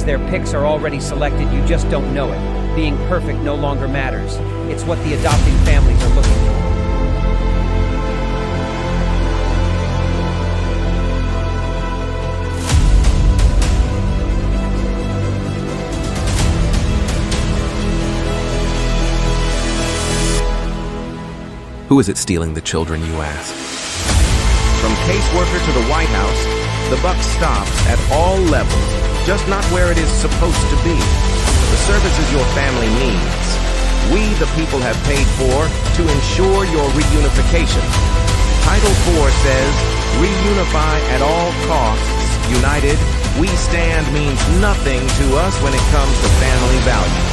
because their picks are already selected, you just don't know it. Being perfect no longer matters. It's what the adopting families are looking for. Who is it stealing the children, you ask? From caseworker to the White House, the buck stops at all levels, just not where it is supposed to be. The services your family needs, we the people have paid for to ensure your reunification. Title 4 says, reunify at all costs. United, we stand means nothing to us when it comes to family values.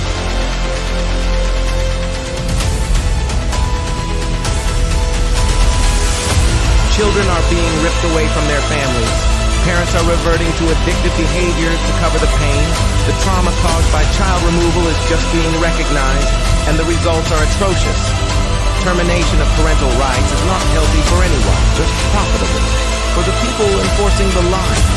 Children are being ripped away from their families. Parents are reverting to addictive behaviors to cover the pain. The trauma caused by child removal is just being recognized, and the results are atrocious. Termination of parental rights is not healthy for anyone, just profitable for the people enforcing the lie.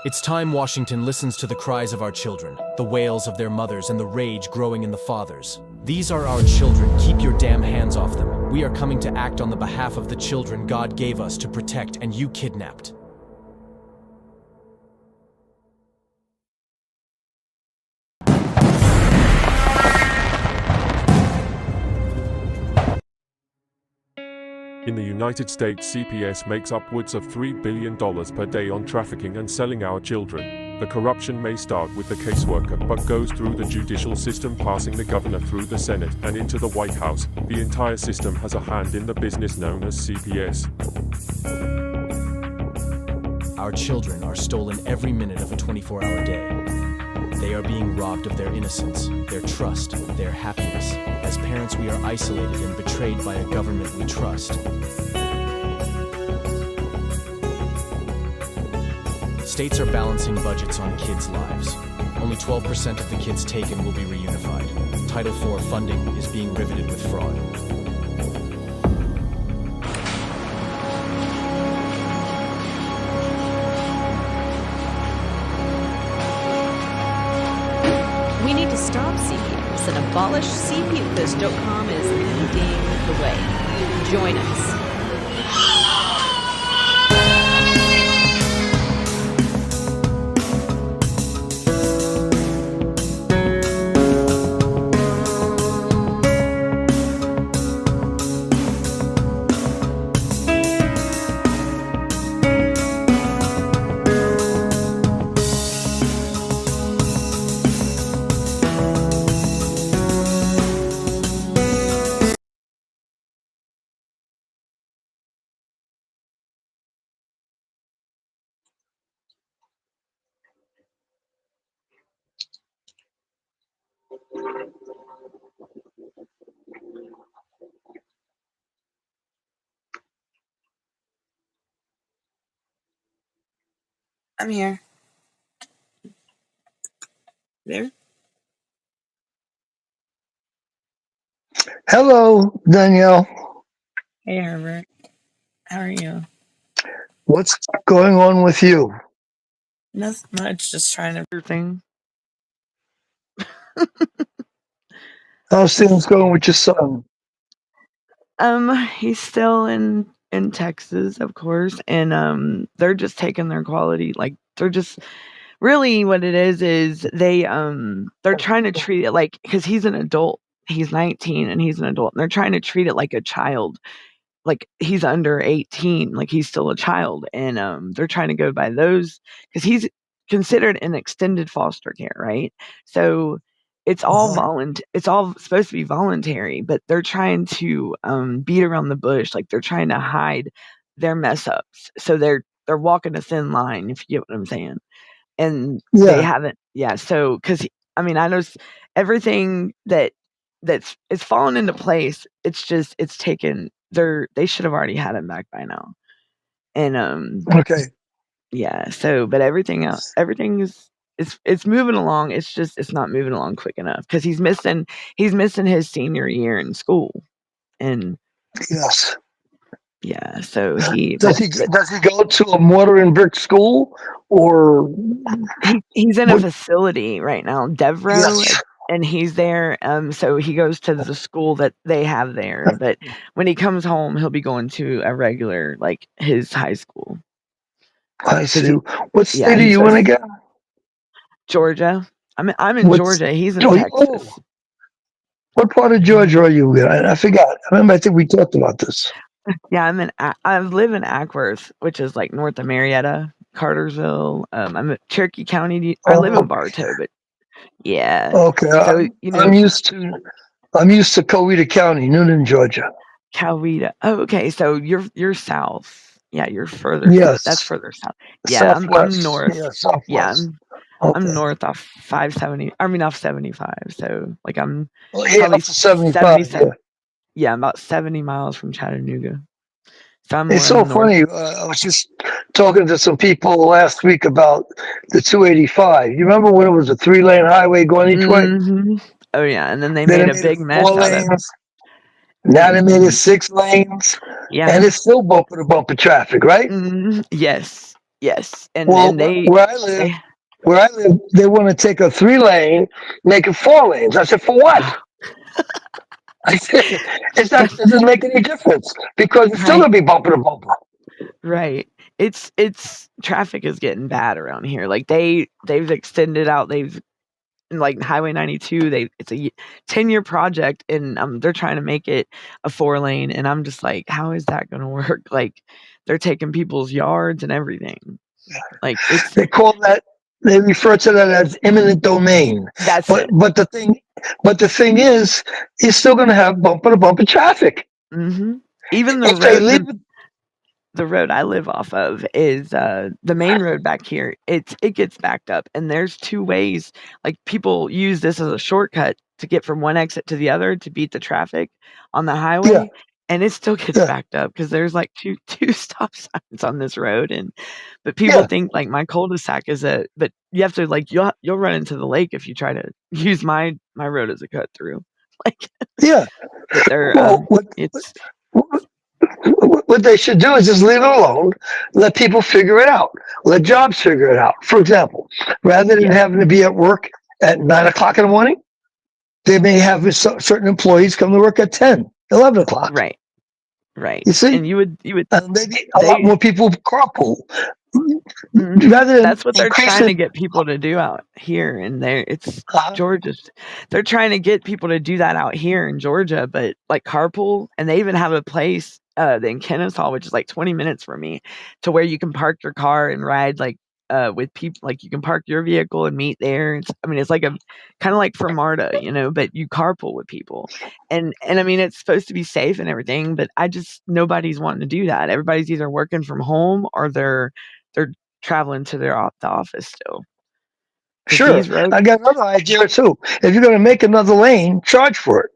It's time Washington listens to the cries of our children, the wails of their mothers, and the rage growing in the fathers. These are our children. Keep your damn hands off them. We are coming to act on the behalf of the children God gave us to protect, and you kidnapped. In the United States, CPS makes upwards of $3 billion per day on trafficking and selling our children. The corruption may start with the caseworker, but goes through the judicial system, passing the governor through the Senate and into the White House. The entire system has a hand in the business known as CPS. Our children are stolen every minute of a 24-hour day. They are being robbed of their innocence, their trust, their happiness. As parents, we are isolated and betrayed by a government we trust. States are balancing budgets on kids' lives. Only 12% of the kids taken will be reunified. Title IV funding is being riveted with fraud. We need to stop CPS and abolish CPS.com is leading the way. Join us. I'm here. There? Hello, Danielle. Hey, Herbert. How are you? What's going on with you? Nothing much, just trying to everything. How's things going with your son? He's still in Texas, of course, and they're just taking their quality, like they're just really what it is they're trying to treat it like, because he's an adult, he's 19 and he's an adult, and they're trying to treat it like a child, like he's under 18, like he's still a child, and they're trying to go by those because he's considered an extended foster care, right? So it's all it's all supposed to be voluntary, but they're trying to beat around the bush, like they're trying to hide their mess ups, so they're walking a thin line, if you get what I'm saying. And they haven't, so because I mean, I know everything that's it's fallen into place. It's just it's taken they should have already had him back by now. And Okay. yeah, so but everything else, everything is it's moving along. It's just it's not moving along quick enough because he's missing his senior year in school. And Yes. yeah, so he Does but he does he go to a mortar and brick school or he's in a what? facility right now, Devro, Yes. and he's there. So he goes to the school that they have there. But when he comes home, he'll be going to a regular like his high school I because see. What yeah, state are he's you in supposed again? Georgia. I'm in What's Georgia. He's in oh, Texas. what part of Georgia are you in? I forgot. I remember. I think we talked about this. Yeah, I live in Ackworth, which is like north of Marietta, Cartersville. I'm in Cherokee County. I live in Oh, Bartow, but yeah. okay. So I'm used to Coweta County, Noonan, Georgia. Coweta. Oh, okay. So you're south. Yeah, you're further. That's Yes. further south. Yeah, I'm Southwest. north. Yeah, Yeah, Southwest. I'm Okay. north off 570. I mean off 75. So like I'm Well, yeah, probably up to 75. 77. Yeah. Yeah, I'm about 70 miles from Chattanooga. So I'm It's more in so the north. funny. I was just talking to some people last week about the 285. You remember when it was a 3-lane highway going each way? Oh yeah, and then they Then made it a made it big mess 4 out of. lanes. Now they made it 6 lanes, Yeah. and it's still bumper to bumper traffic, right? Yes. Yes. Well, And where they I live, they want to take a 3-lane, make it 4 lanes. I said, for what? I said, it that's doesn't make any difference because it's still right. gonna be bumper to bumper. Right. It's traffic is getting bad around here. Like they've extended out. They've like Highway 92. It's a 10-year project, and they're trying to make it a 4-lane. And I'm just like, how is that going to work? Like they're taking people's yards and everything. Like it's They call that they refer to that as eminent domain. that's But it. but the thing but the thing is, you're still gonna have bumper to bumper traffic. Even If they leave it, the road I live off of is the main road back here. It gets backed up, and there's two ways. Like people use this as a shortcut to get from one exit to the other to beat the traffic on the yeah, highway, and it still gets yeah, backed up because there's like two stop signs on this road. And but people yeah, think like my cul-de-sac is but you have to like you'll run into the lake if you try to use my road as a cut through. Like, yeah. but they're Well, it's what they should do is just leave it alone. Let people figure it out. Let jobs figure it out. For example, rather than yeah, having to be at work at 9 o'clock in the morning, they may have certain employees come to work at 10, 11 o'clock. right. Right. You see? And you would And maybe a lot they more people carpool. Rather than that's what they're trying to increasing, get people to do out here and there. It's uh, Georgia's. They're trying to get people to do that out here in Georgia, but like carpool, and they even have a place in Kennesaw, which is like 20 minutes from me, to where you can park your car and ride like with people. Like you can park your vehicle and meet there. I mean, it's like a kind of like for MARTA, but you carpool with people, and I mean it's supposed to be safe and everything, but nobody's wanting to do that. Everybody's either working from home or they're traveling to the office still because sure. these roads I got another idea too. If you're going to make another lane, charge for it.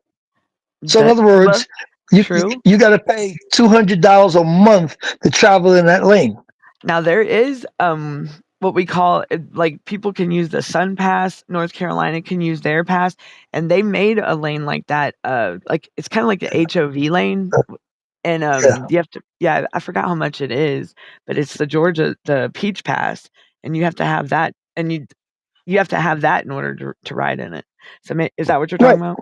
So in that other well words, you true. you got to pay $200 a month to travel in that lane. Now there is what we call like people can use the Sun Pass. North Carolina can use their pass, and they made a lane like that. Like it's kind of like the HOV lane, and Yeah. you have to I forgot how much it is, but it's the Peach Pass, and you have to have that, and you have to have that in order to ride in it. So is that what you're talking Right. about?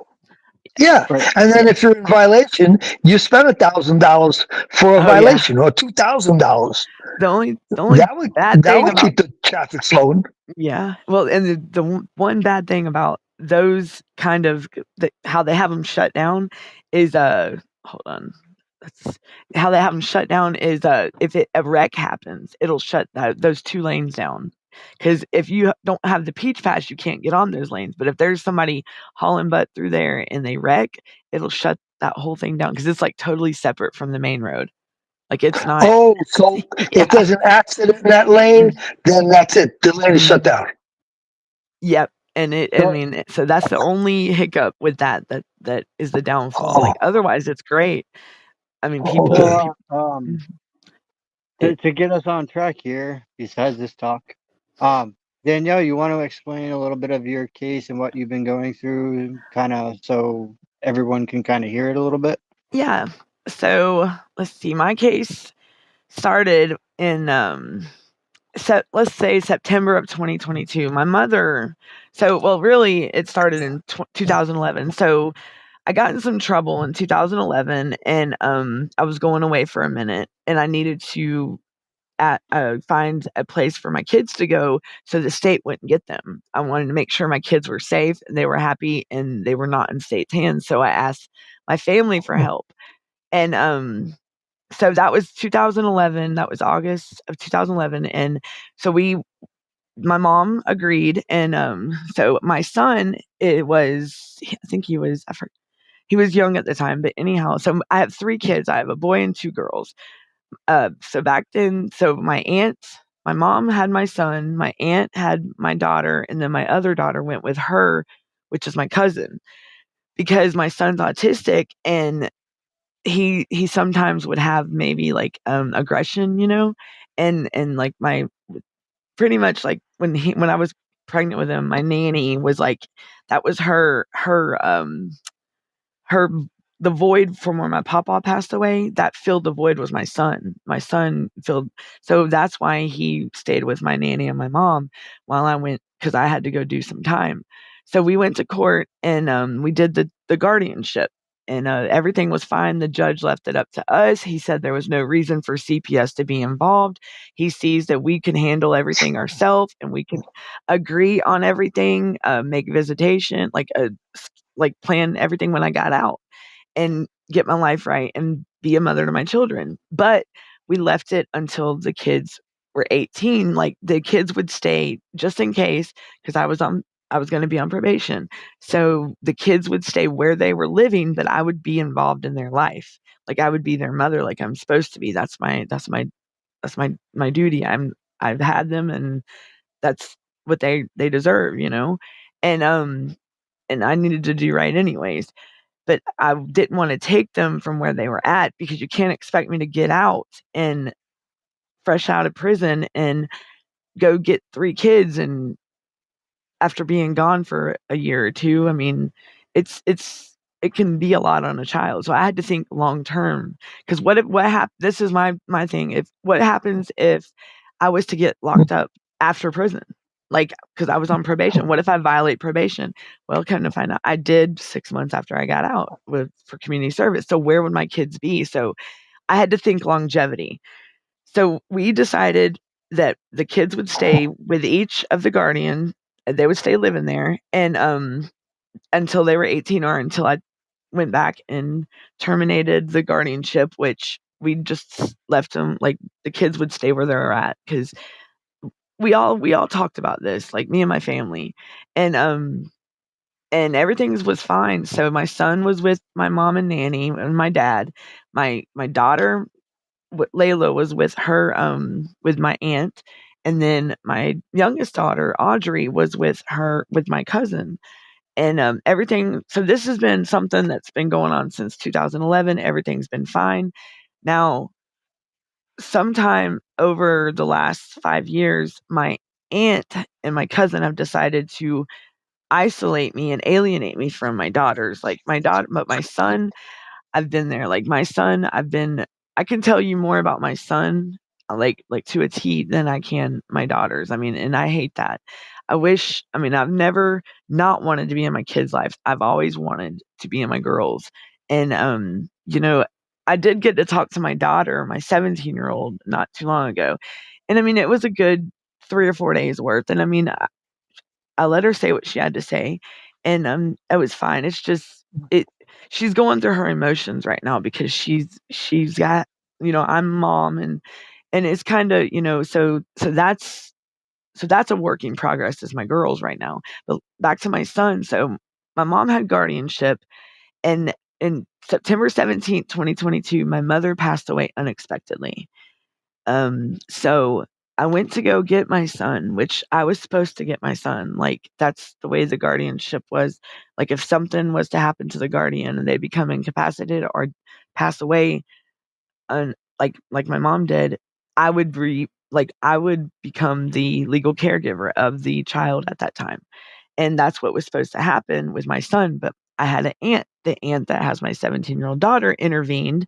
Yeah. And then Yeah. if you're in violation, you spend $1,000 for a Oh yeah. violation or $2,000. The only bad That thing would about keep the traffic flowing. yeah, well, and one bad thing about those kind of how they have them shut down is hold on. That's how they have them shut down is if a wreck happens, it'll shut those 2 lanes down. Because if you don't have the Peach Pass, you can't get on those lanes. But if there's somebody hauling butt through there and they wreck, it'll shut that whole thing down because it's like totally separate from the main road. Like it's not. Oh, so if Yeah. there's an accident in that lane, then that's it. The lane is shut Mhm. down. Yep, and I Right. mean, so that's the only hiccup with that is the downfall. Oh, Like otherwise, it's great. I mean, Oh, okay. Well, it, to get us on track here, besides this talk, Danielle, you want to explain a little bit of your case and what you've been going through, kind of so everyone can kind of hear it a little bit? yeah. So let's see. My case started in let's say September of 2022. My mother, well, really, it started in 2011. So I got in some trouble in 2011, and I was going away for a minute, and I needed to find a place for my kids to go so the state wouldn't get them. I wanted to make sure my kids were safe and they were happy and they were not in state's hands. So I asked my family for help, and so that was 2011. That was August of 2011, and so my mom agreed, and so my son, I think he was, he was young at the time, but anyhow, so I have 3 kids. I have a boy and 2 girls. So back then, my mom had my son, my aunt had my daughter, and then my other daughter went with her, which is my cousin, because my son's autistic, and he sometimes would have maybe like aggression, and like my pretty much like when I was pregnant with him, my nanny was like, that was her the void from where my papa passed away, that filled the void was my son. My son filled, so that's why he stayed with my nanny and my mom while I went, because I had to go do some time. So we went to court, and we did the guardianship, and everything was fine. The judge left it up to us. He said there was no reason for CPS to be involved. He sees that we can handle everything ourselves, and we can agree on everything, make visitation, like plan everything when I got out and get my life right and be a mother to my children. But we left it until the kids were 18. Like the kids would stay just in case, because I was going to be on probation. So the kids would stay where they were living, but I would be involved in their life. Like I would be their mother, like I'm supposed to be. That's my duty. I've had them, and that's what they deserve. And and I needed to do right anyways, but I didn't wanna take them from where they were at, because you can't expect me to get out and fresh out of prison and go get 3 kids, and after being gone for a year or 2, I mean, it can be a lot on a child, so I had to think long term. Because this is my thing, if what happens if I was to get locked up after prison? Like, because I was on probation, what if I violate probation? Well, come to find out, I did 6 months after I got out for community service, so where would my kids be? So, I had to think longevity. So we decided that the kids would stay with each of the guardian, they would stay living there, and, until they were 18, or until I went back and terminated the guardianship, which we just left them, like, the kids would stay where they were at, because we all talked about this, like, me and my family, and, and everything was fine. So my son was with my mom and nanny and my dad. My daughter Layla was with my aunt, and then my youngest daughter, Audrey, was with my cousin, and, everything, so this has been something that's been going on since 2011, everything's been fine. Now, sometime over the last 5 years, my aunt and my cousin have decided to isolate me and alienate me from my daughters, like, my son, I've been there. Like, my son, I can tell you more about my son, like, to a T than I can my daughters. I mean, and I hate that. I've never not wanted to be in my kids' life. I've always wanted to be in my girls. And, I did get to talk to my daughter, my 17-year-old, not too long ago. And I mean, it was a good 3 or 4 days worth. And I mean, I let her say what she had to say, and, it was fine. It's just it she's going through her emotions right now, because she's got, I'm mom, and it's kinda, so that's a work in progress is my girls right now. But back to my son, so my mom had guardianship, and in September 17th, 2022, my mother passed away unexpectedly. So I went to go get my son, which I was supposed to get my son. Like, that's the way the guardianship was. Like, if something was to happen to the guardian and they become incapacitated or pass away, like my mom did, I would become the legal caregiver of the child at that time. And that's what was supposed to happen with my son, but I had an aunt. The aunt that has my 17-year-old daughter intervened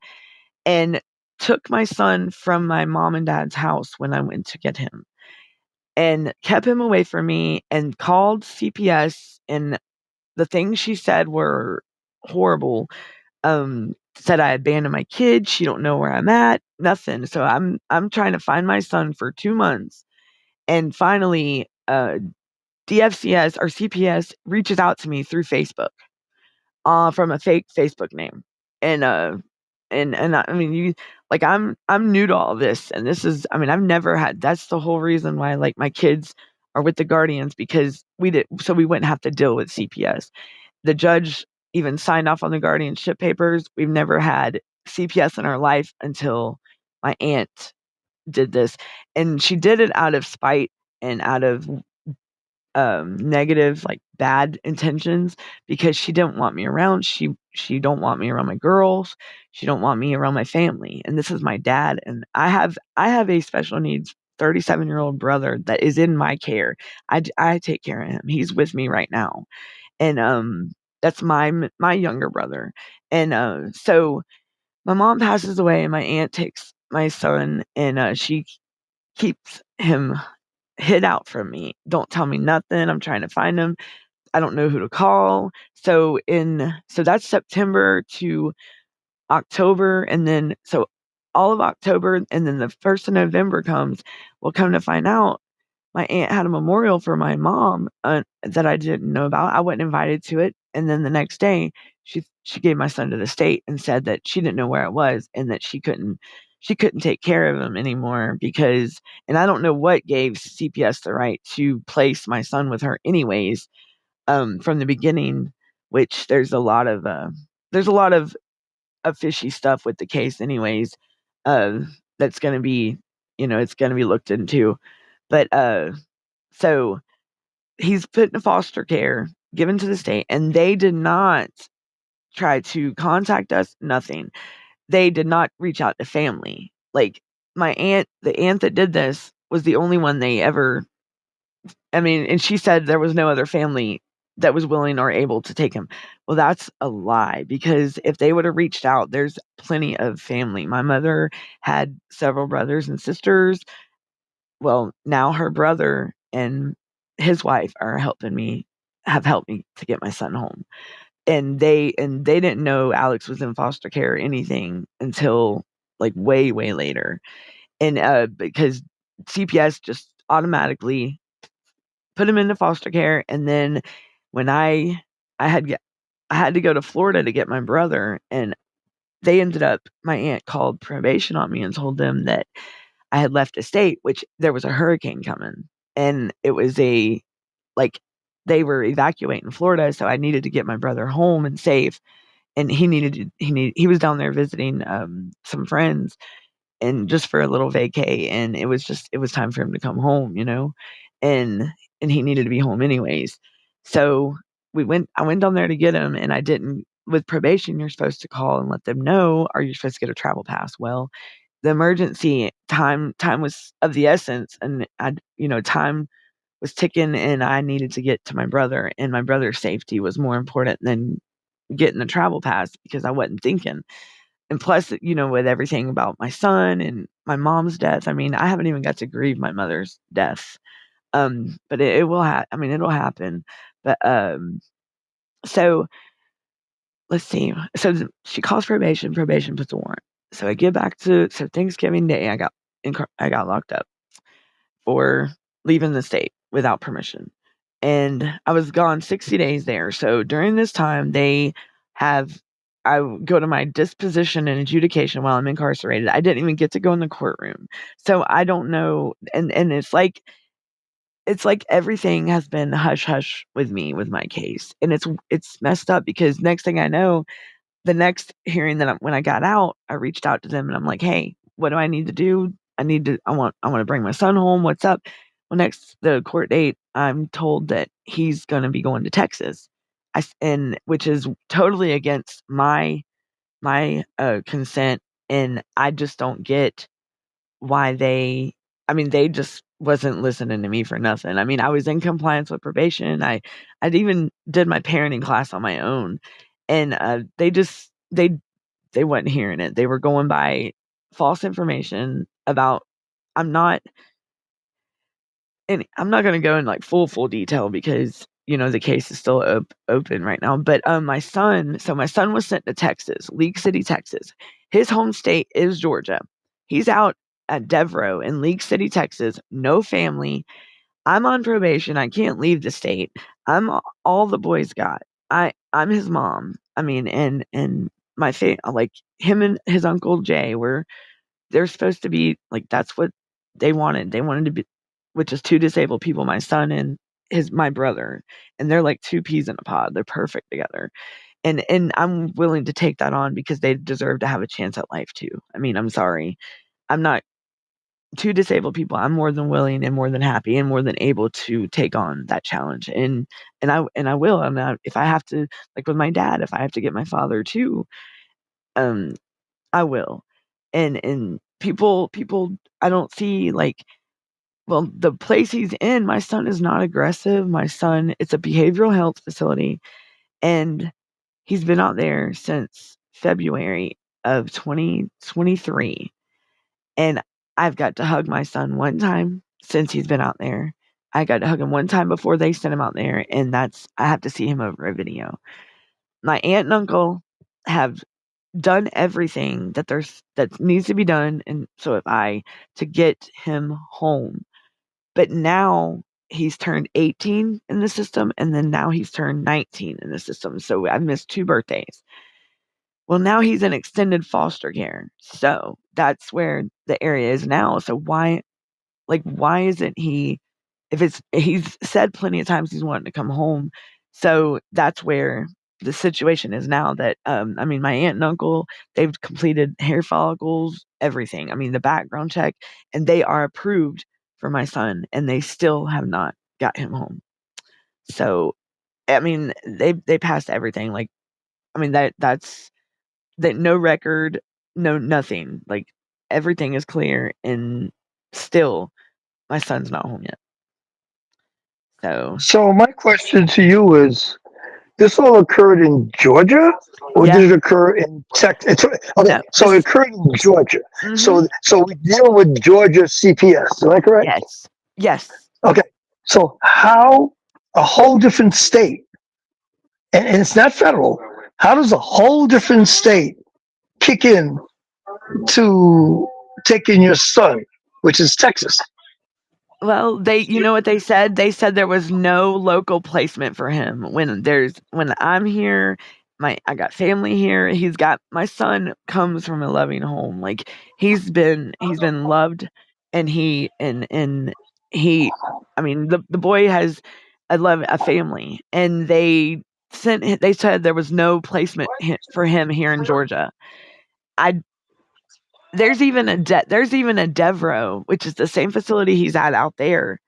and took my son from my mom and dad's house when I went to get him and kept him away from me and called CPS, and the things she said were horrible. Said I abandoned my kid, she don't know where I'm at, nothing. So I'm trying to find my son for 2 months, and finally, DFCS or CPS reaches out to me through Facebook, from a fake Facebook name. And, I mean, I'm new to all this, and this is I mean, I've never had that's the whole reason why, like, my kids are with the guardians because we wouldn't have to deal with CPS. The judge even signed off on the guardianship papers. We've never had CPS in our life until my aunt did this, and she did it out of spite and out of negative, like, bad intentions because she didn't want me around. She don't want me around my girls. She don't want me around my family, and this is my dad, and I have a special needs 37-year-old brother that is in my care. I take care of him. He's with me right now, and, that's my younger brother, and, so my mom passes away, and my aunt takes my son, and, she keeps him hid out from me. Don't tell me nothing. I'm trying to find him. I don't know who to call. So that's September to October, and then so all of October, and then the 1st of November comes. Well, come to find out, my aunt had a memorial for my mom, that I didn't know about. I wasn't invited to it, and then the next day, she gave my son to the state and said that she didn't know where it was and that she couldn't take care of him anymore because and I don't know what gave CPS the right to place my son with her anyways, from the beginning, which there's a lot of fishy stuff with the case anyways, uh, that's gonna be it's gonna be looked into. But, so he's put into foster care, given to the state, and they did not try to contact us, nothing. They did not reach out to family. Like, the aunt that did this was the only one they ever I mean, and she said there was no other family that was willing or able to take him. Well, that's a lie because if they would have reached out, there's plenty of family. My mother had several brothers and sisters. Well, now her brother and his wife have helped me to get my son home. And they didn't know Alex was in foster care or anything until, like, way, way later. And, because CPS just automatically put him into foster care, and then when I had get I had to go to Florida to get my brother, and my aunt called probation on me and told them that I had left the state, which there was a hurricane coming, and it was like, they were evacuating Florida, so I needed to get my brother home and safe, and he was down there visiting, some friends and just for a little vacay, and it was time for him to come home, and he needed to be home anyways. So, I went down there to get him, and I didn't with probation, you're supposed to call and let them know, or you're supposed to get a travel pass. Well, the emergency time was of the essence, and time was ticking, and I needed to get to my brother, and my brother's safety was more important than getting the travel pass because I wasn't thinking. And plus, with everything about my son and my mom's death, I mean, I haven't even got to grieve my mother's death. But it will I mean, it'll happen. But, so let's see. So she calls probation, probation puts a warrant. So I get back to Thanksgiving Day, I got locked up for leaving the state without permission. And I was gone 60 days there. So during this time, have I go to my disposition and adjudication while I'm incarcerated. I didn't even get to go in the courtroom. So I don't know, and it's like everything has been hush hush with me with my case. And it's messed up because next thing I know, the next hearing when I got out, I reached out to them and I'm like, "Hey, what do I need to do? I want to bring my son home. What's up?" Well, the court date, I'm told that he's going to be going to Texas. And which is totally against my consent and I just don't get why they just wasn't listening to me for nothing. I mean, I was in compliance with probation. I'd even did my parenting class on my own, and, they wasn't hearing it. They were going by false information about I'm not and I'm not gonna go in, like, full detail because, the case is still open right now, but, my son was sent to Texas, League City, Texas. His home state is Georgia. He's out at Devereaux in League City, Texas, no family. I'm on probation, I can't leave the state. I'm a all the boys got. I'm his mom. I mean, and my like, him and his uncle Jay they're supposed to be like, that's what they wanted. They wanted to be which is 2 disabled people, my son and my brother, and they're like 2 peas in a pod. They're perfect together. And I'm willing to take that on because they deserve to have a chance at life too. I mean, I'm sorry. I'm not 2 disabled people. I'm more than willing and more than happy and more than able to take on that challenge. And I will. And if I have to, like with my dad, if I have to get my father too, um, I will. And people I don't see like well, the place he's in, my son is not aggressive. My son, it's a behavioral health facility, and he's been out there since February of 2023. And I've got to hug my son one time since he's been out there. I got to hug him one time before they sent him out there, and I have to see him over a video. My aunt and uncle have done everything that needs to be done, and so have I, to get him home. But now he's turned 18 in the system, and then now he's turned 19 in the system. So I've missed 2 birthdays. Well, now he's in extended foster care. So that's where the area is now. So why isn't he if it's he's said plenty of times he's wanting to come home. So that's where the situation is now that I mean my aunt and uncle, they've completed hair follicles, everything. I mean the background check, and they are approved for my son, and they still have not got him home. So I mean they passed everything. Like I mean that's that no record, no nothing. Like everything is clear, and still my son's not home yet. So So my question to you is, this all occurred in Georgia, or yeah, did it occur in Texas? Okay, no, so this it is occurred in Georgia. mhm. So we deal with Georgia CPS. Am I correct? Yes. Yes. Okay. So how a whole different state, and it's not federal. How does a whole different state kick in to take in your son, which is Texas? Well, you know what they said? They said there was no local placement for him. When I'm here, I got family here. My son comes from a loving home. Like he's been loved, and he I mean the boy has a family, and they said there was no placement for him here in Georgia. I there's even a Devereaux, which is the same facility he's at out there.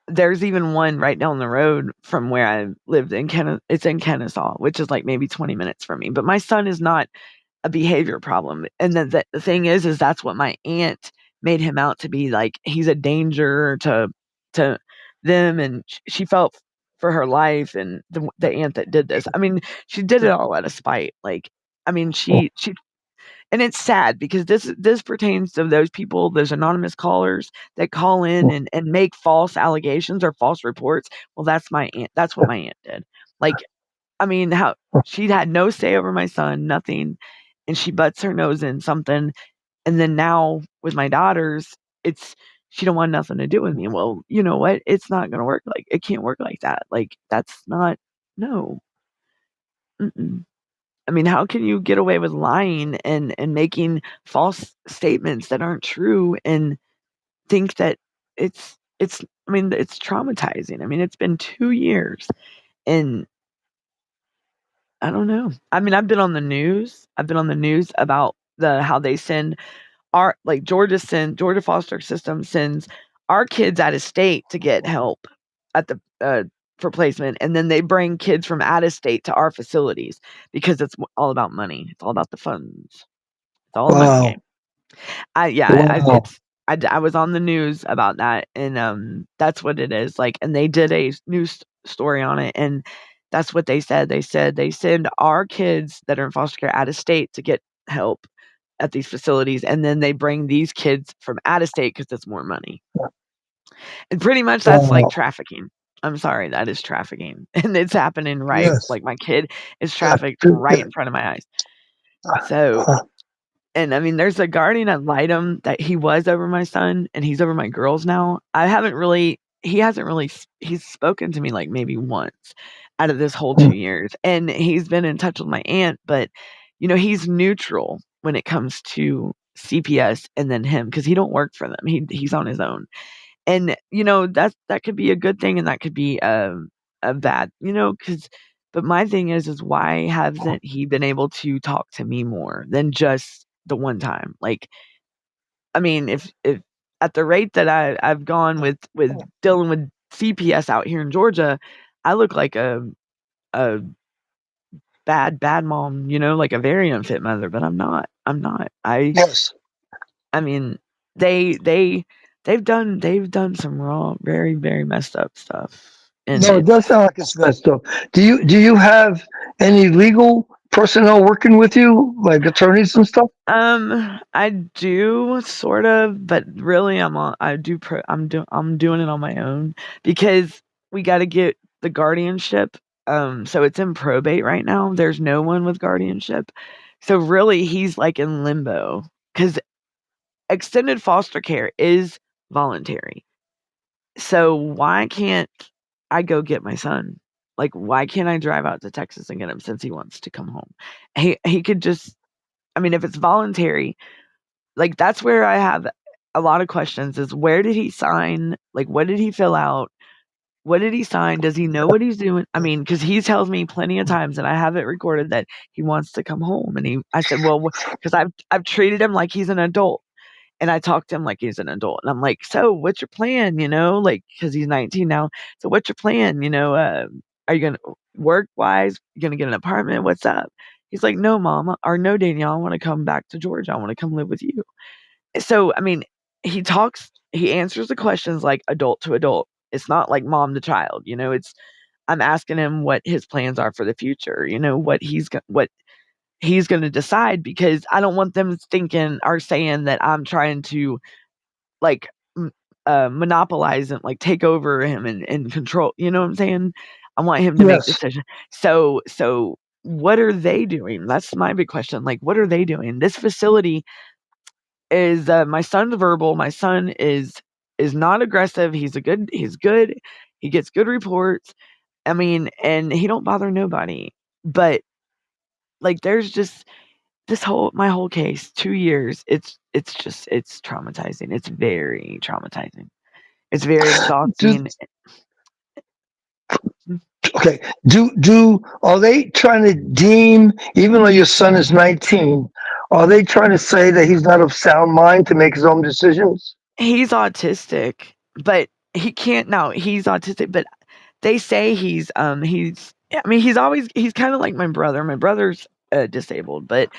There's even one right down the road from where I lived in it's in Kennesaw, which is like maybe 20 minutes from me. But my son is not a behavior problem. And the thing is that's what my aunt made him out to be. Like he's a danger to them, and she felt for her life, and the aunt that did this. I mean, she did it all out of spite. Like I mean, she and it's sad because this pertains to those people, those anonymous callers that call in and make false allegations or false reports. Well, that's my aunt. That's what my aunt did. Like, I mean, how she had no say over my son, nothing, and she butts her nose in something, and then now with my daughters, it's she don't want nothing to do with me. Well, you know what? It's not gonna work like it can't work like that. Like that's not no. Mm-mm. I mean, how can you get away with lying and making false statements that aren't true and think that it's I mean, it's traumatizing. I mean, it's been 2 years, and I don't know. I mean, I've been on the news. I've been on the news about how they send our like Georgia foster system sends our kids out of state to get help at the for placement, and then they bring kids from out of state to our facilities because it's all about money. It's all about the funds. It's all a money Wow. game. Wow. I was on the news about that, and that's what it is. Like, and they did a news story on it, and that's what they said. They said they send our kids that are in foster care out of state to get help at these facilities, and then they bring these kids from out of state because it's more money. And pretty much that's like Wow. trafficking. I'm sorry, that is trafficking, and it's happening right. Yes. Like my kid is Yeah. trafficked Yeah. right in front of my eyes. So, Uh, and I mean, there's a guardian ad litem that he was over my son, and he's over my girls now. I haven't really, he hasn't really, he's spoken to me like maybe once out of this whole mm, 2 years, and he's been in touch with my aunt, but he's neutral when it comes to CPS and then him because he don't work for them. He's on his own, and that could be a good thing, and that could be a bad, because. But my thing is why hasn't he been able to talk to me more than just the one time? Like, I mean, if at the rate that I've gone with dealing with CPS out here in Georgia, I look like a bad mom, like a very unfit mother, but I'm not. I'm not. yes. I mean, they've done some wrong, very, very messed up stuff. And No, it it's does sound like it's messed up. Do you have any legal personnel working with you, like attorneys and stuff? I do sort of, but really I'm doing it on my own because we got to get the guardianship. So it's in probate right now. There's no one with guardianship. So really he's like in limbo cuz extended foster care is voluntary. So why can't I go get my son? Like why can't I drive out to Texas and get him since he wants to come home? He could just I mean if it's voluntary, like, that's where I have a lot of questions is where did he sign? Like, what did he fill out? What did he sign? Does he know what he's doing? I mean, because he tells me plenty of times, and I have it recorded that he wants to come home. And I said, well, because I've treated him like he's an adult, and I talk to him like he's an adult, and I'm like, so what's your plan? Like because he's 19 now. So what's your plan? Are you gonna work wise? You gonna get an apartment? What's up? He's like, no, mama, or no, Danielle, I want to come back to Georgia. I want to come live with you. So, I mean, he answers the questions like adult to adult. It's not like mom to child, I'm asking him what his plans are for the future, what he's going to decide because I don't want them thinking or saying that I'm trying to like monopolize and like take over him and control, you know what I'm saying? I want him to make Yes. decisions. So what are they doing? That's my big question. Like, what are they doing? This facility is my son's verbal. My son is not aggressive. He's good. He gets good reports. I mean, and he don't bother nobody. But like there's just my whole case, 2 years, it's traumatizing. It's very traumatizing. It's very Do exhausting. Okay. Do are they trying to deem, even though your son is 19, are they trying to say that he's not of sound mind to make his own decisions? He's autistic, but he can't no, he's autistic, but they say he's I mean, he's kinda like my brother. My brother's, disabled, but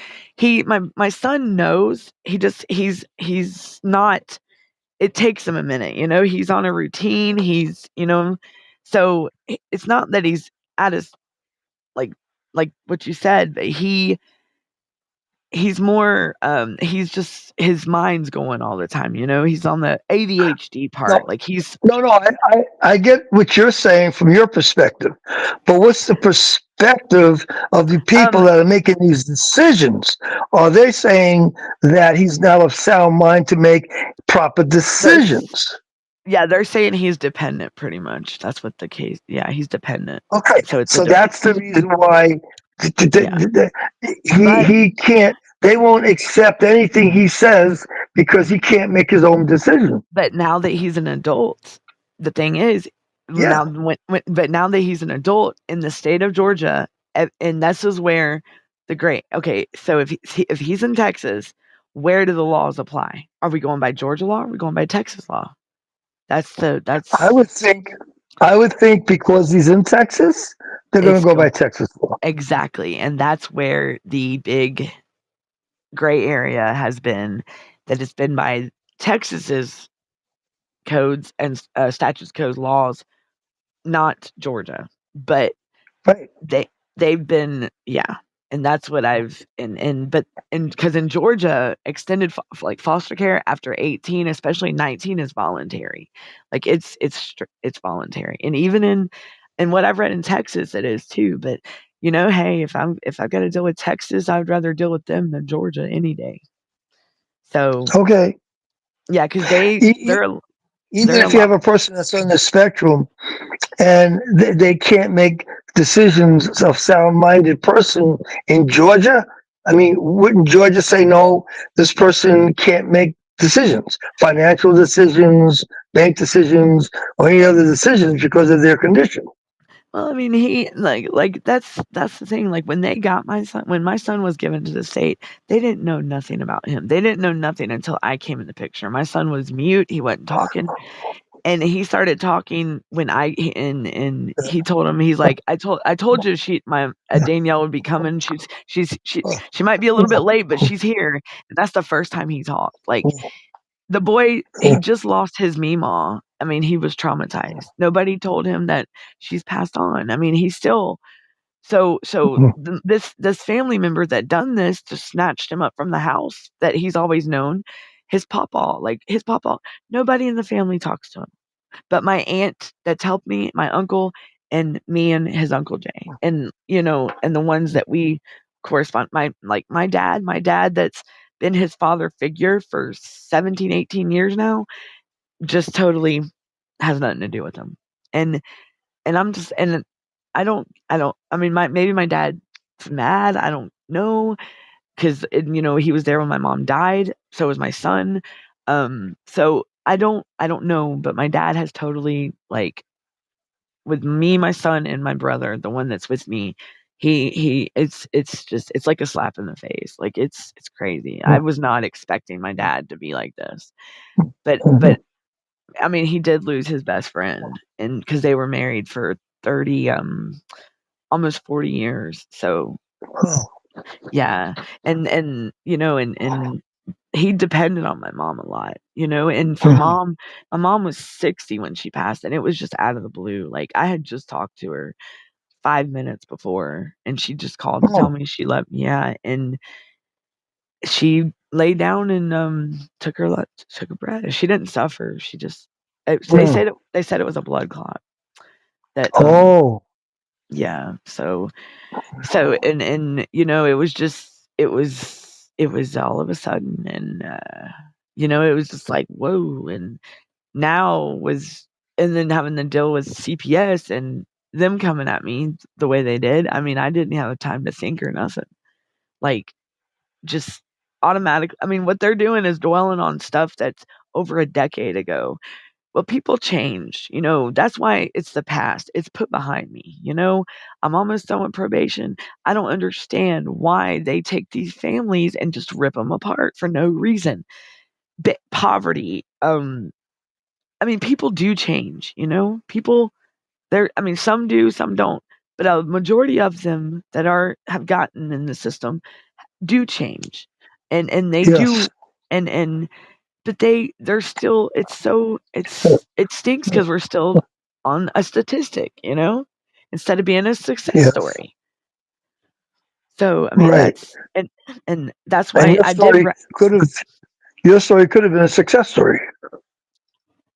my son knows. He's not it takes him a minute, he's on a routine, so it's not that he's at his like like what you said, but he's more, he's just his mind's going all the time, he's on the ADHD No, part, like he's no. I get what you're saying from your perspective, but what's the perspective of the people um that are making these decisions? Are they saying that he's not of sound mind to make proper there's decisions? Yeah, they're saying he's dependent pretty much. That's what the case yeah, he's dependent. Okay, So it's a so dep that's the reason why yeah. But he can't. They won't accept anything he says because he can't make his own decision. now that he's an adult, the thing is, Yeah, now that he's an adult in the state of Georgia, and this is where the great okay, so if he's in Texas, where do the laws apply? Are we going by Georgia law? Or are we going by Texas law? I That's would think. I would think because he's in Texas, they're going it's to go by go Texas law. exactly, and that's where the big gray area has been that it's been by Texas's codes and statutes, codes, laws, not Georgia, but Right. they they've been, yeah, and that's what I've and because in Georgia, extended like foster care after 18, especially 19, is voluntary. Like it's voluntary, and even in what I've read in Texas, it is too. But hey, if I've got to deal with Texas, I'd rather deal with them than Georgia any day. So Okay. yeah, because E- e- Even they're a if you have lot. a person that's on the spectrum and they can't make decisions of sound-minded person in Georgia, I mean, wouldn't Georgia say no? This person can't make decisions, financial decisions, bank decisions, or any other decisions because of their condition. Well, I mean, he like that's the thing. Like when they got my son, when my son was given to the state, they didn't know nothing about him. They didn't know nothing until I came in the picture. My son was mute. He wasn't talking, and he started talking when and he told him, he's like, I told you Danielle would be coming. She might be a little bit late, but she's here. And that's the first time he talked. Like the boy, he just lost his Meemaw. I mean, he was traumatized. Nobody told him that she's passed on. I mean, he's still this family member that done this just snatched him up from the house that he's always known. His papa, nobody in the family talks to him. But my aunt that's helped me, my uncle, and me and his Uncle Jay. And and the ones that we correspond, my dad that's been his father figure for 17, 18 years now, just totally has nothing to do with him. And and I don't I mean maybe my dad's mad, I don't know, because he was there when my mom died, so was my son. So I don't know, but my dad has totally, like, with me, my son, and my brother, the one that's with me, it's just it's like a slap in the face. Like it's crazy. I was not expecting my dad to be like this. But I mean, he did lose his best friend, and because they were married for 30 almost 40 years. So yeah, and and he depended on my mom a lot, and for mom, my mom was 60 when she passed, and it was just out of the blue. Like, I had just talked to her 5 minutes before, and she just called to tell me she loved me. Yeah, and she laid down and, took a breath. She didn't suffer, she just they said it was a blood clot that, Oh, yeah, so and it was just it was all of a sudden, and, it was just like, "Whoa," and now was and then having to deal with CPS and them coming at me the way they did. I mean, I didn't have time to think or nothing. Like, just automatic. I mean, what they're doing is dwelling on stuff that's over a decade ago. Well, people change, that's why it's the past. It's put behind me, I'm almost done with probation. I don't understand why they take these families and just rip them apart for no reason. Poverty, I mean, people do change, people, I mean, some do, some don't, but a majority of them that have gotten in the system do change, and they yes, do, and but they're still, it stinks because 'cause we're still on a statistic, instead of being a success yes, story. So, I mean, right. and that's And why I did your story could have been a success story.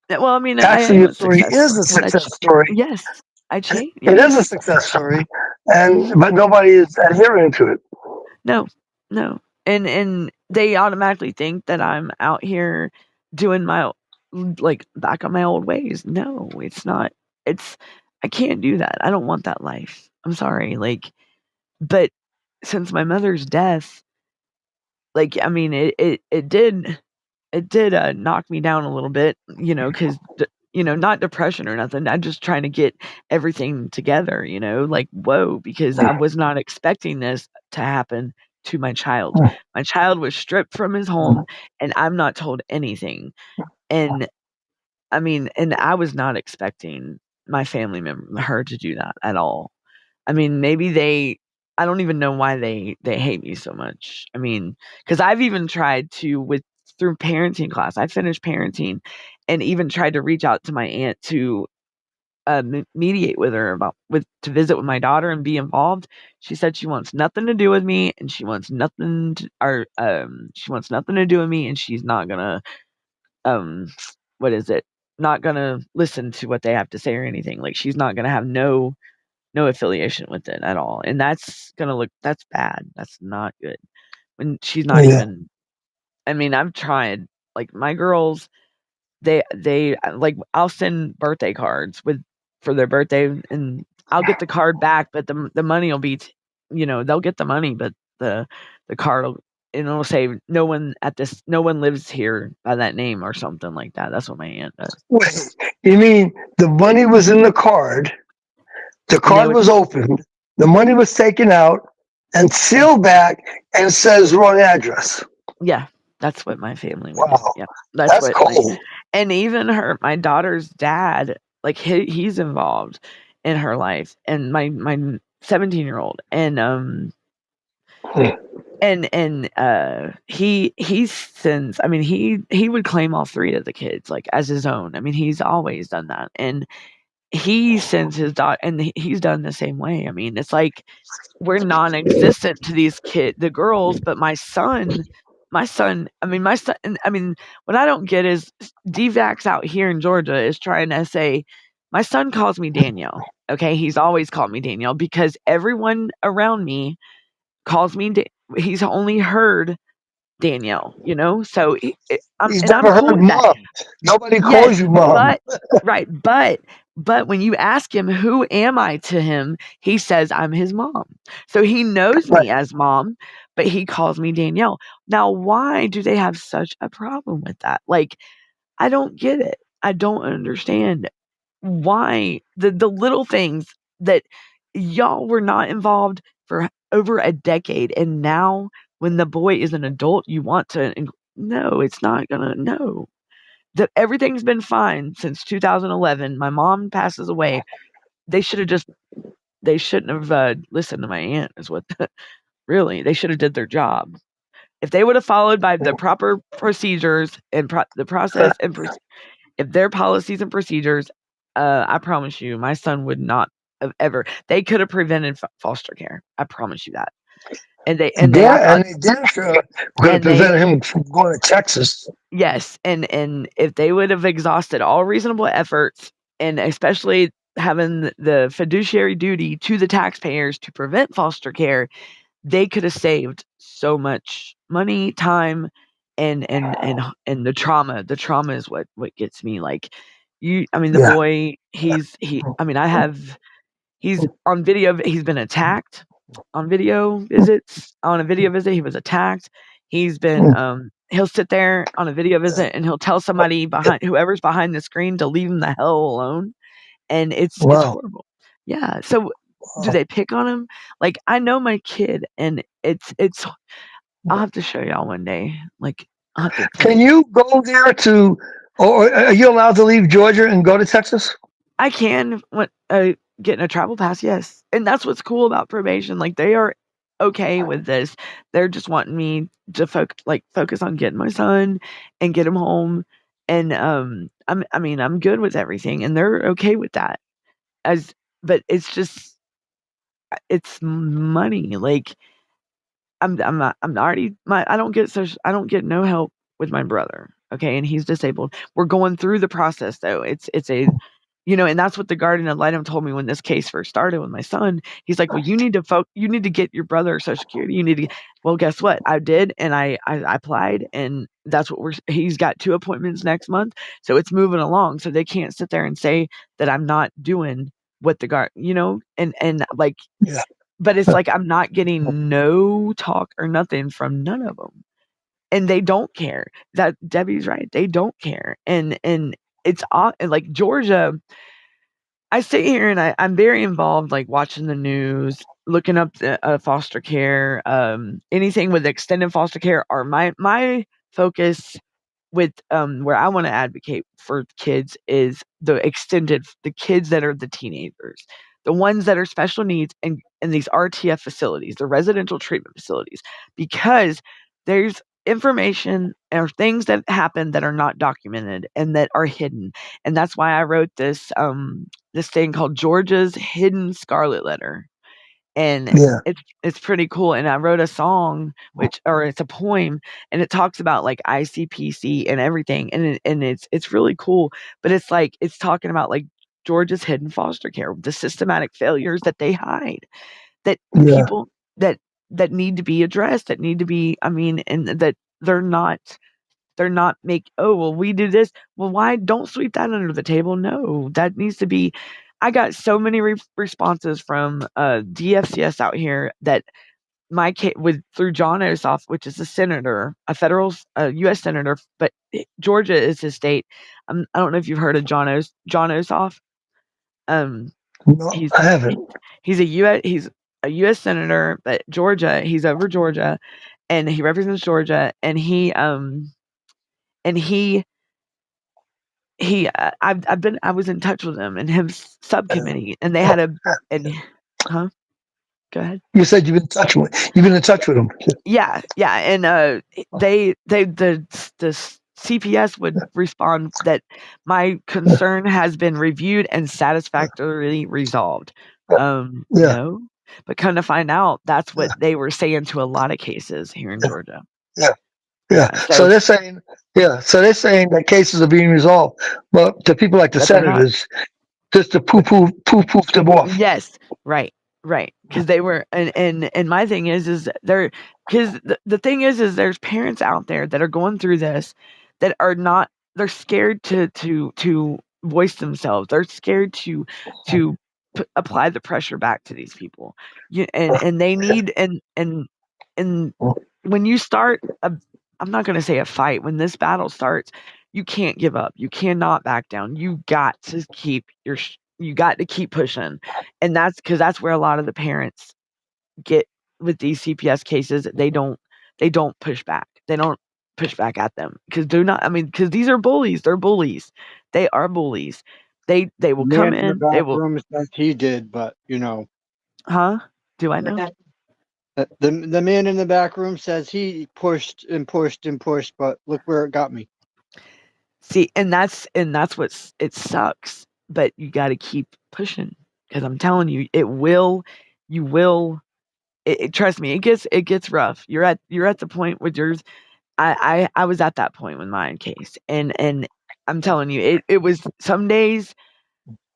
well, I mean, I Actually, am your a story success is story a 'cause success story. yes, I changed, It is a yes. success story, and Mhm. but nobody is adhering to it. No, no, and they automatically think that I'm out here doing like, back on my old ways. No, it's not. It's I can't do that. I don't want that life. I'm sorry, like, but since my mother's death, like, I mean, it did, knock me down a little bit, 'cause not depression or nothing. I'm just trying to get everything together, like, whoa, because I was not expecting this to happen to my child. My child was stripped from his home, and I'm not told anything. And I mean, and I was not expecting my family member, her, to do that at all. I mean, maybe they I don't even know why they hate me so much. I mean, because I've even tried to with through parenting class. I finished parenting, and even tried to reach out to my aunt to mediate with her about with to visit with my daughter and be involved. She said she wants nothing to do with me, and she wants nothing to, or she wants nothing to do with me, and she's not gonna um what is it? Not gonna listen to what they have to say or anything. Like she's not gonna have no affiliation with it at all. And that's bad. That's not good. When she's not Yeah. even I mean, I've tried like my girls, they like I'll send birthday cards with for their birthday and I'll get the card back, but the money will be they'll get the money, but the card will and it'll say no one lives here by that name or something like that. That's what my aunt does. Wait, you mean the money was in the card? The No, card was opened. The money was taken out and sealed back and says wrong address. yeah, that's what my family would do. Wow, Yeah. That's that's what cold. and even my daughter's dad, like he's involved in her life and my 17-year-old Hmm. he sends I mean he would claim all three of the kids like as his own. I mean he's always done that and he sends his daughter and he's done the same way. I mean it's like we're non-existent to these the girls, but my son I mean what I don't get is DVAX out here in Georgia is trying to say my son calls me Danielle. Okay, he's always called me Danielle because everyone around me calls me he's only heard Danielle, so He's and I'm never cool heard with that. mom. Nobody calls Yes, you mom. but right, but when you ask him, "Who am I?" to him, he says, "I'm his mom." So he knows Right. me as mom, but he calls me Danielle. Now, why do they have such a problem with that? Like, I don't get it. I don't understand why the little things that y'all were not involved for over a decade, and now when the boy is an adult, you want to no, it's not gonna no. Everything's been fine since 2011. My mom passes away. They should have just they shouldn't have listened to my aunt. Is what really they should have did their job. If they would have followed by the proper procedures and the process and if their policies and procedures, I promise you, my son would not have ever. They could have prevented foster care. I promise you that. I Yeah, thought, and they did could have and they prevented him from going to Texas. yes, and if they would have exhausted all reasonable efforts, and especially having the fiduciary duty to the taxpayers to prevent foster care, they could have saved so much money, time, and the trauma. The trauma is what gets me. Like I mean, the Yeah. boy, I mean, he's on video. He's been attacked on video visits. On a video visit, he was attacked. He's been, Hmm. he'll sit there on a video visit and he'll tell somebody whoever's behind the screen to leave him the hell alone. And it's Wow. horrible. Yeah. So do Wow. they pick on him? Like I know my kid and it's I'll have to show y'all one day. Like I'll have to Can take you go there or are you allowed to leave Georgia and go to Texas? I can getting a travel pass, yes. And that's what's cool about probation. Like they are okay with this. They're just wanting me to focus on getting my son and get him home. And I mean I'm good with everything and they're okay with that. As but it's just it's money. Like I'm already I don't get no help with my brother. Okay, and he's disabled. We're going through the process though. It's a and that's what the guardian ad litem told me when this case first started with my son. He's like, "Well, you need to get your brother Social Security. You need to." Well, guess what? I did, and I applied, and that's what he's got 2 appointments next month, so it's moving along. So they can't sit there and say that I'm not doing what the guard, and like, Yeah. but it's like I'm not getting no talk or nothing from none of them, and they don't care. That Debbie's right. They don't care, and it's like Georgia. I sit here and I'm very involved, like watching the news, looking up the foster care, anything with extended foster care, or my focus with where I want to advocate for kids is the kids that are the teenagers. the ones that are special needs in these RTF facilities, the residential treatment facilities, because there's information or things that happen that are not documented and that are hidden. And that's why I wrote this thing called Georgia's Hidden Scarlet Letter. And Yeah. it's pretty cool. And I wrote a song, it's a poem, and it talks about like ICPC and everything, and it's really cool. But it's like it's talking about like Georgia's hidden foster care, the systematic failures that they hide, that Yeah. people that need to be addressed, that need to be, and that they're not make, oh, well, we do this. Well, why don't sweep that under the table? No, that needs to be. I got so many responses from DFCS out here that my kid with through John Ossoff, which is a senator, a federal U.S. senator, but Georgia is his state. I don't know if you've heard of John Ossoff. Um, No, he's I haven't. he's a U.S. senator, but Georgia, he's over Georgia, and he represents Georgia, and and he I was in touch with him and his subcommittee, and they had a and huh? Go ahead. You said you've been in touch with them. Yeah, yeah, and the CPS would respond that my concern has been reviewed and satisfactorily resolved. Yeah. No, but come to find out, that's what they were saying to a lot of cases here in Georgia. Yeah. Yeah. Yeah, So so they're saying, that cases are being resolved, but to people like the but they're not. senators, just to poof them off. Yes, right, because they were, and my thing is there, because the thing is there's parents out there that are going through this that are not, they're scared to voice themselves. They're scared to apply the pressure back to these people. And they need, and when you start I'm not going to say a fight, when this battle starts, you can't give up. You cannot back down. You got to keep pushing. And that's because that's where a lot of the parents get with these CPS cases. They don't push back. They don't push back at them because they're not. I mean, because these are bullies. They're bullies. They are bullies. They will The come man in the in. They back will. room says he did, but Huh? Do I know? the man in the back room says he pushed and pushed and pushed, but look where it got me. See, and that's what's it sucks, but you got to keep pushing because I'm telling you, it will. You will. Trust me, it gets rough. You're at the point with yours. I was at that point with my case, and I'm telling you, it was some days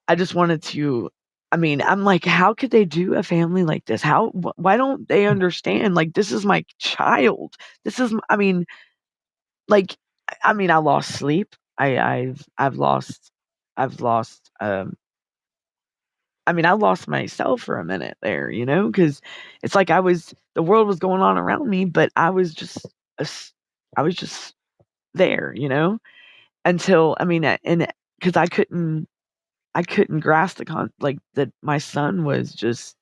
I just wanted to. I mean, I'm like, how could they do a family like this? Why don't they understand? Like, this is my child. This is. I mean, like, I lost sleep. I've lost. I lost myself for a minute there, because it's like the world was going on around me, but I was just there, until, and because I couldn't grasp like that my son was just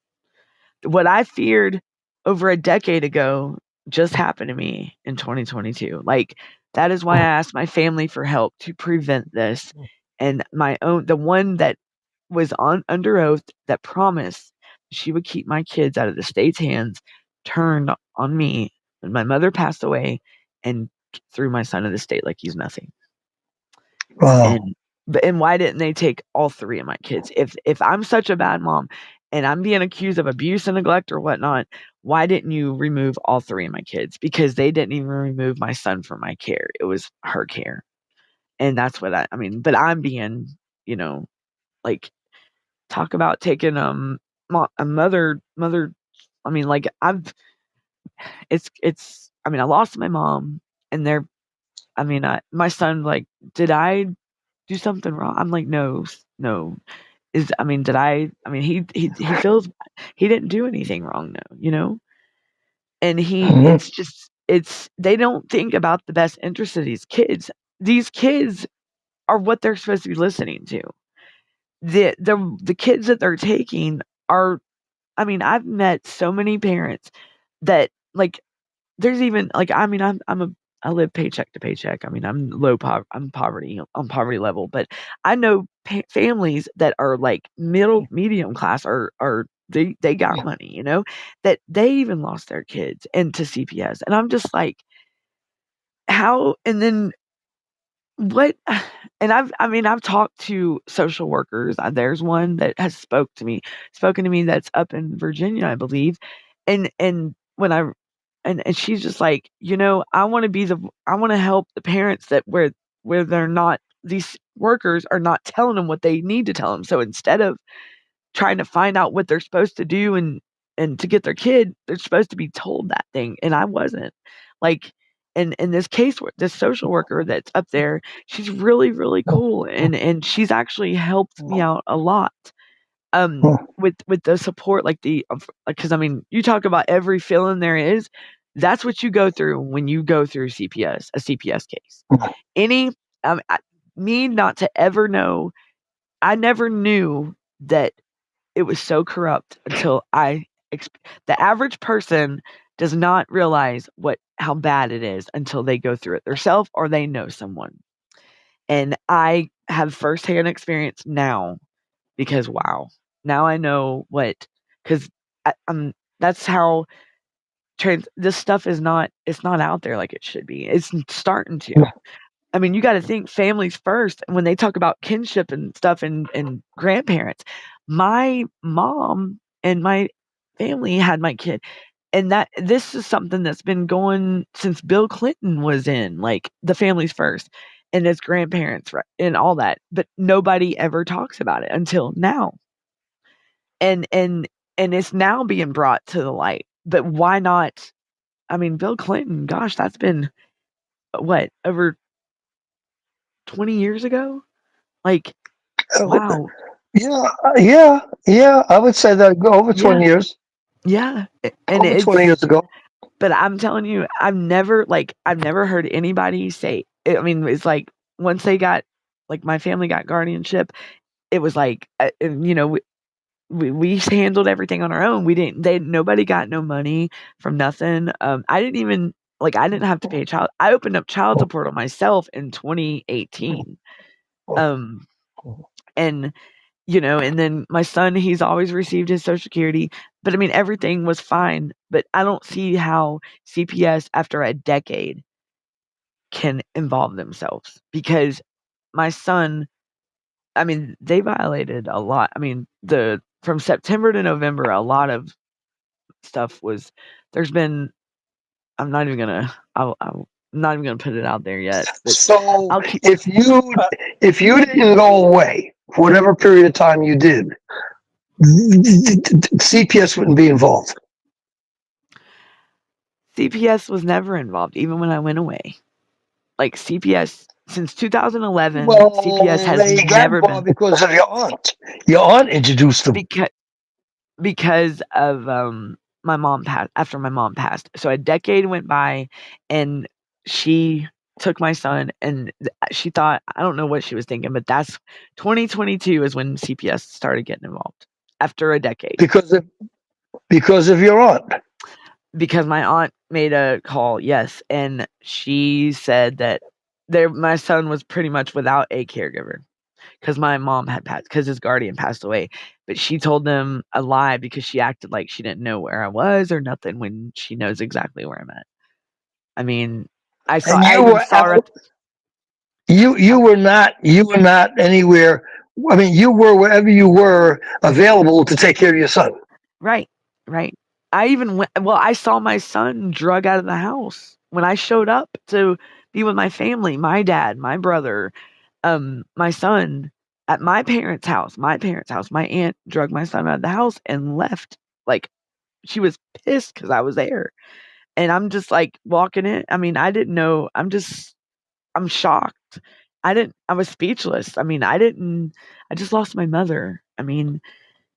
what I feared over a decade ago just happened to me in 2022. Like, that is why I asked my family for help to prevent this. And the one that was on under oath that promised she would keep my kids out of the state's hands, turned on me when my mother passed away and threw my son to the state like he's nothing. Wow. And why didn't they take all three of my kids? If I'm such a bad mom and I'm being accused of abuse and neglect or whatnot, why didn't you remove all three of my kids? Because they didn't even remove my son from my care. It was her care. And that's what but I'm being, like, talk about taking a mother. Like, I lost my mom, and my son, like, did I do something wrong? I'm like, no, no. Did he feels he didn't do anything wrong though, and Mhm. they don't think about the best interest of these kids. These kids are what they're supposed to be listening to. The kids that they're taking are, I've met so many parents that, like, there's even, like, I live paycheck to paycheck. I'm poverty on poverty level, but I know families that are like medium class are they got money, you know, that they even lost their kids into CPS. And I'm just like, how? And then what? And I've talked to social workers. There's one that has spoken to me that's up in Virginia, I believe. And when and she's just like, you know, I want to help the parents that where they're not, these workers are not telling them what they need to tell them. So instead of trying to find out what they're supposed to do and to get their kid, they're supposed to be told that thing, and I wasn't. Like, in this case, this social worker that's up there, she's really, really cool, and she's actually helped me out a lot, with the support, like, because, I mean, you talk about every feeling there is, that's what you go through when you go through a CPS case. Any me not to ever know, I never knew that it was so corrupt until the average person does not realize how bad it is until they go through it themselves or they know someone. And I have firsthand experience now because wow, now I know because that's how this stuff is not, it's not out there like it should be. It's starting to. I mean, you got to think families first. And when they talk about kinship and stuff and grandparents, my mom and my family had my kid. And this is something that's been going since Bill Clinton was in, like the families first and his grandparents, right, and all that. But nobody ever talks about it until now. And it's now being brought to the light. But why not? I mean, Bill Clinton, gosh, that's been what, over 20 years ago? Like, wow. Yeah. I would say that over Yeah, 20 years, yeah, and over 20 years ago. but I'm telling you, I've never heard anybody say, I mean, it's like once they got, like, my family got guardianship, it was like, and, you know, we handled everything on our own. We didn't they nobody got no money from nothing. I didn't even, like, I didn't have to pay I opened up child support on myself in 2018. Um, and You know, and then my son, he's always received his Social Security, but I mean, everything was fine, but I don't see how CPS after a decade can involve themselves because my son, I mean, they violated a lot. I mean, the from September to November, a lot of stuff was there's been I'm not even gonna I'm not even gonna put it out there yet, but So I'll keep if you didn't go away, for whatever period of time you did, CPS wouldn't be involved. CPS was never involved even when I went away. Like CPS since 2011, CPS Well, has they got never involved been because of your aunt. Your aunt introduced them. because of my mom passed after my mom passed. So a decade went by and she took my son and she thought, I don't know what she was thinking, but that's 2022 is when CPS started getting involved after a decade Because of your aunt. because my aunt made a call, yes, and she said that my son was pretty much without a caregiver. Because my mom had passed, because his guardian passed away, but she told them a lie because she acted like she didn't know where I was or nothing when she knows exactly where I'm at. I mean, And I you even were saw her at you were not anywhere. I mean, you were wherever you were available to take care of your son. right, right. I even I saw my son drug out of the house when I showed up to be with my family, my dad, my brother, my son at my parents' house. My aunt drug my son out of the house and left. Like, she was pissed because I was there. And I'm just, like, walking in. I mean, I didn't know. I'm shocked. I was speechless. I mean, I just lost my mother. I mean,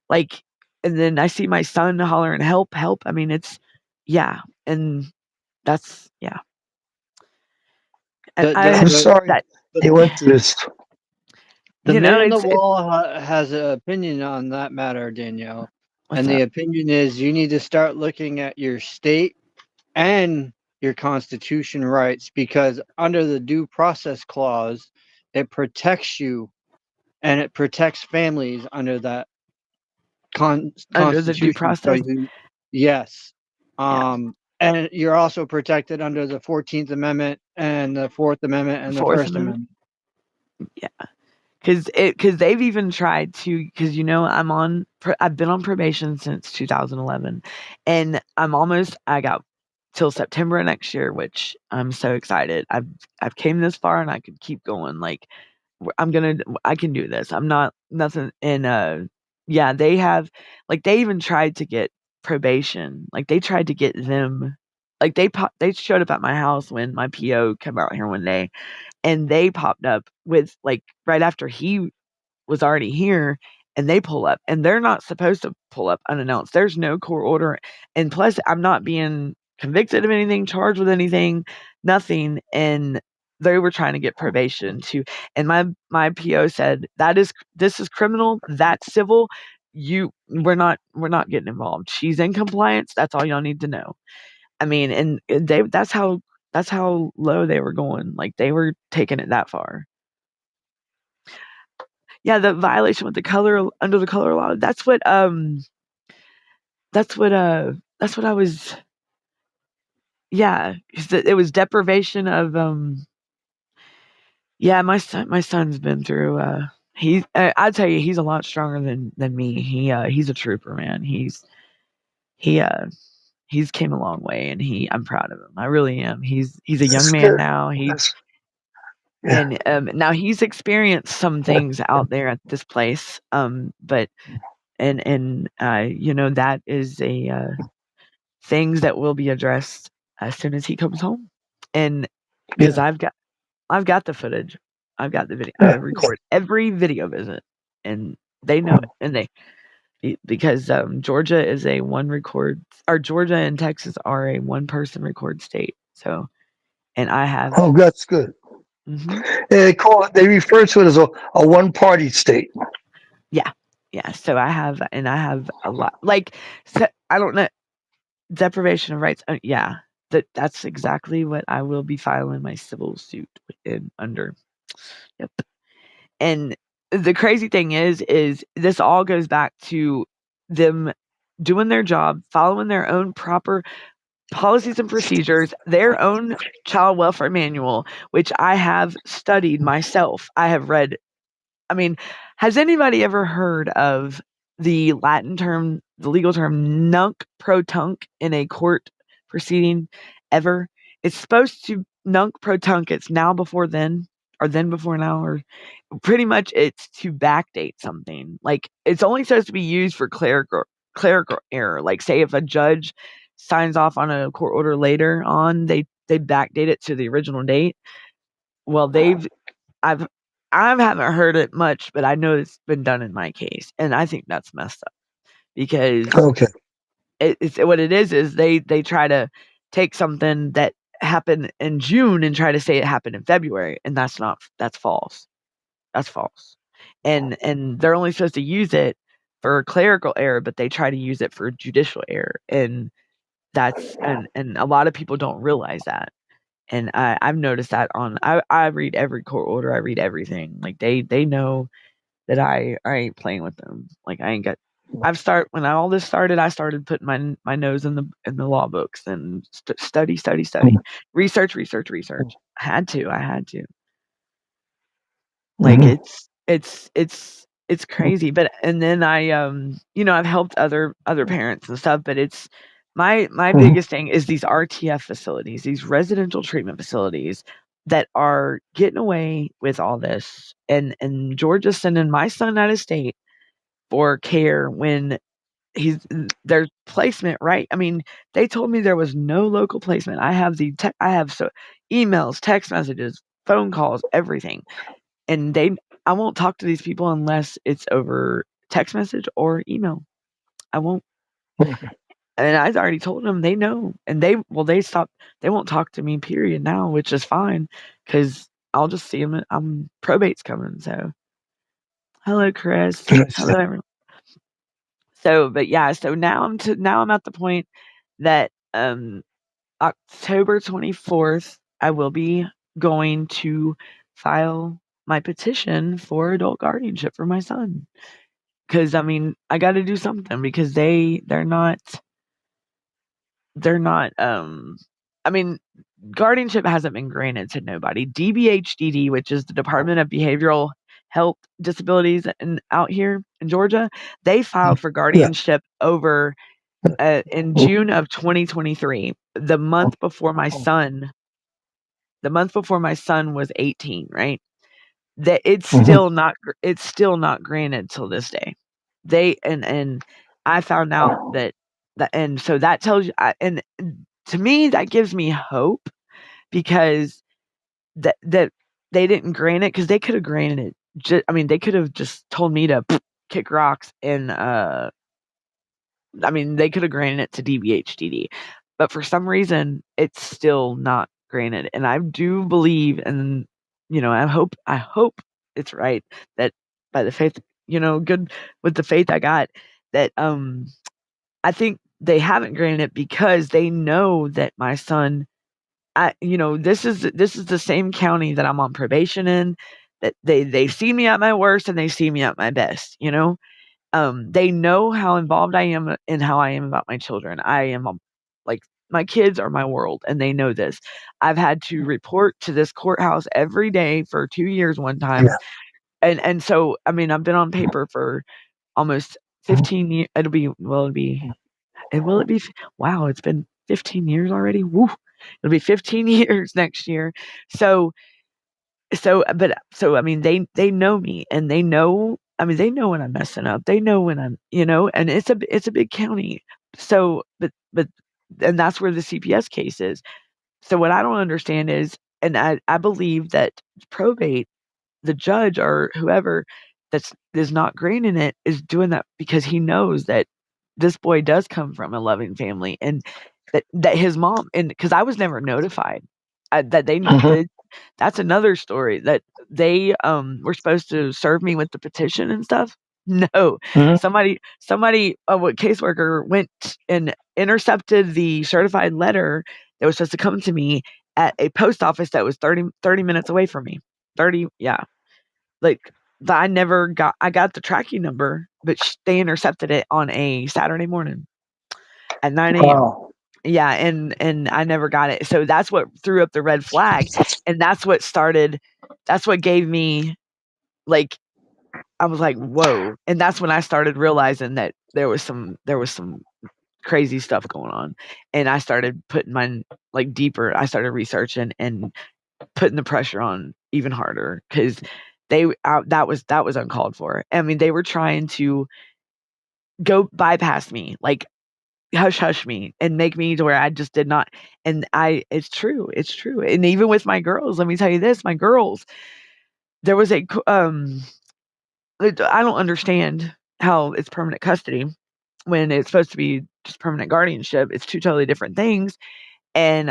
like, and then I see my son hollering, "Help, help." I mean, yeah, and yeah. And The I the I'm have the sorry that, the, you went through this. the you man know, on the it's wall has an opinion on that matter, Danielle. what's And the up? opinion is you need to start looking at your state and your constitution rights because under the due process clause, it protects you and it protects families under that Under the due constitution. So process. yes. Yeah. And you're also protected under the 14th Amendment and the Fourth Amendment and the Fourth First Amendment. Amendment. Yeah. Because they've even tried to, because I've been on probation since 2011, and I got till September of next year, which I'm so excited. I've came this far and I could keep going. Like I can do this. I'm not nothing. And yeah, they have, like, they even tried to get probation. Like they tried to get them. Like they showed up at my house when my PO came out here one day, and they popped up with, like, right after he was already here, and they pull up, and they're not supposed to pull up unannounced. There's no court order, and plus I'm not being convicted of anything, charged with anything, nothing, and they were trying to get probation too. And my PO said, this is criminal, that's civil. We're not getting involved. She's in compliance. That's all y'all need to know. I mean, and they that's how low they were going. Like they were taking it that far. Yeah, the violation with the color under the color law. That's what I was. Yeah, 'cause it was deprivation of. Yeah, my son's been through. I tell you, he's a lot stronger than me. He's a trooper, man. He uh he's came a long way, and I'm proud of him. I really am. He's a young That's man good. now. That's yeah. And now he's experienced some things out there at this place. But that is a things that will be addressed as soon as he comes home. And because Yeah. I've got the footage, I've got the video. I Yeah. record every video visit, and they know it. And because Georgia is a one record, or Georgia and Texas are a one person record state. So, and I have. Oh, that's good. Mhm. They refer to it as a one party state. Yeah. Yeah. So I have a lot, like, so I don't know, deprivation of rights. Yeah. That's exactly what I will be filing my civil suit in under. Yep. And the crazy thing is this all goes back to them doing their job, following their own proper policies and procedures, their own child welfare manual, which I have studied myself. I have read. I mean, has anybody ever heard of the legal term nunc pro tunc in a court proceeding ever? It's supposed to nunc pro tunc. It's now before then, or then before now, or pretty much it's to backdate something. Like it's only supposed to be used for clerical error. Like say if a judge signs off on a court order later on, they backdate it to the original date. Well, I've I haven't heard it much, but I know it's been done in my case, and I think that's messed up because Okay. it's what it is they try to take something that happened in June and try to say it happened in February, and that's false. That's false. And they're only supposed to use it for clerical error, but they try to use it for judicial error, and and a lot of people don't realize that. And I've noticed that I read every court order, I read everything. Like they know that I ain't playing with them. Like I ain't got. When all this started, I started putting my nose in the law books and study, research, research, research. I had to. Like Mhm. it's crazy. But and then I've helped other parents and stuff, but it's my Mhm. biggest thing is these RTF facilities, these residential treatment facilities that are getting away with all this. And Georgia's sending my son out of state for care when their placement, right? I mean, they told me there was no local placement. I have emails, text messages, phone calls, everything. And I won't talk to these people unless it's over text message or email. I won't. And I already told them, they know, and they stop. They won't talk to me. Period. Now, which is fine, because I'll just see them. Probate's coming. So hello, Chris. Yes. Hello, everyone. So, but yeah. So now I'm at the point that October 24th, I will be going to file my petition for adult guardianship for my son. Because I mean, I got to do something because they're not I mean, guardianship hasn't been granted to nobody. DBHDD, which is the Department of Behavioral Health Disabilities out here in Georgia, they filed for Yeah. guardianship over in June of 2023, the month before my son was 18, right? That Mhm. it's still not granted till this day. They and I found out that and so that tells you and to me that gives me hope because that they didn't grant it because they could have granted it. I mean, they could have just told me to kick rocks and I mean, they could have granted it to DBHDD, but for some reason, it's still not granted. And I do believe, and I hope it's right that by the faith, good with the faith I got, that I think they haven't granted it because they know that my son, this is the same county that I'm on probation in. That they see me at my worst and they see me at my best. They know how involved I am and how I am about my children. I am like my kids are my world and they know this. I've had to report to this courthouse every day for 2 years one time. Yeah. And so I mean, I've been on paper for almost 15 years. Will it be wow, it's been 15 years already. Woo. It'll be 15 years next year. So I mean, they know me and they know I mean, they know when I'm messing up. They know when and it's a big county. So, but and that's where the CPS case is. So what I don't understand is, and I believe that probate, the judge or whoever that's is not granting it is doing that because he knows that this boy does come from a loving family and that his mom and because I was never notified that Mhm. that's another story that they were supposed to serve me with the petition and stuff. No, Mhm. somebody, what caseworker went and intercepted the certified letter that was supposed to come to me at a post office that was 30 minutes away from me. 30, yeah. Like, but I got the tracking number, but they intercepted it on a Saturday morning at 9 a.m. Wow. Yeah, and I never got it. So that's what threw up the red flag, and that's what gave me, like I was like, "Whoa." And that's when I started realizing that there was some crazy stuff going on, and I started putting mine, like, deeper. I started researching and putting the pressure on even harder 'cause that was uncalled for. I mean, they were trying to go bypass me, like, hush hush me and make me to where I just did not and I it's true, and even with my girls, let me tell you this, my girls, there was I don't understand how it's permanent custody when it's supposed to be just permanent guardianship, it's 2 totally different things, and,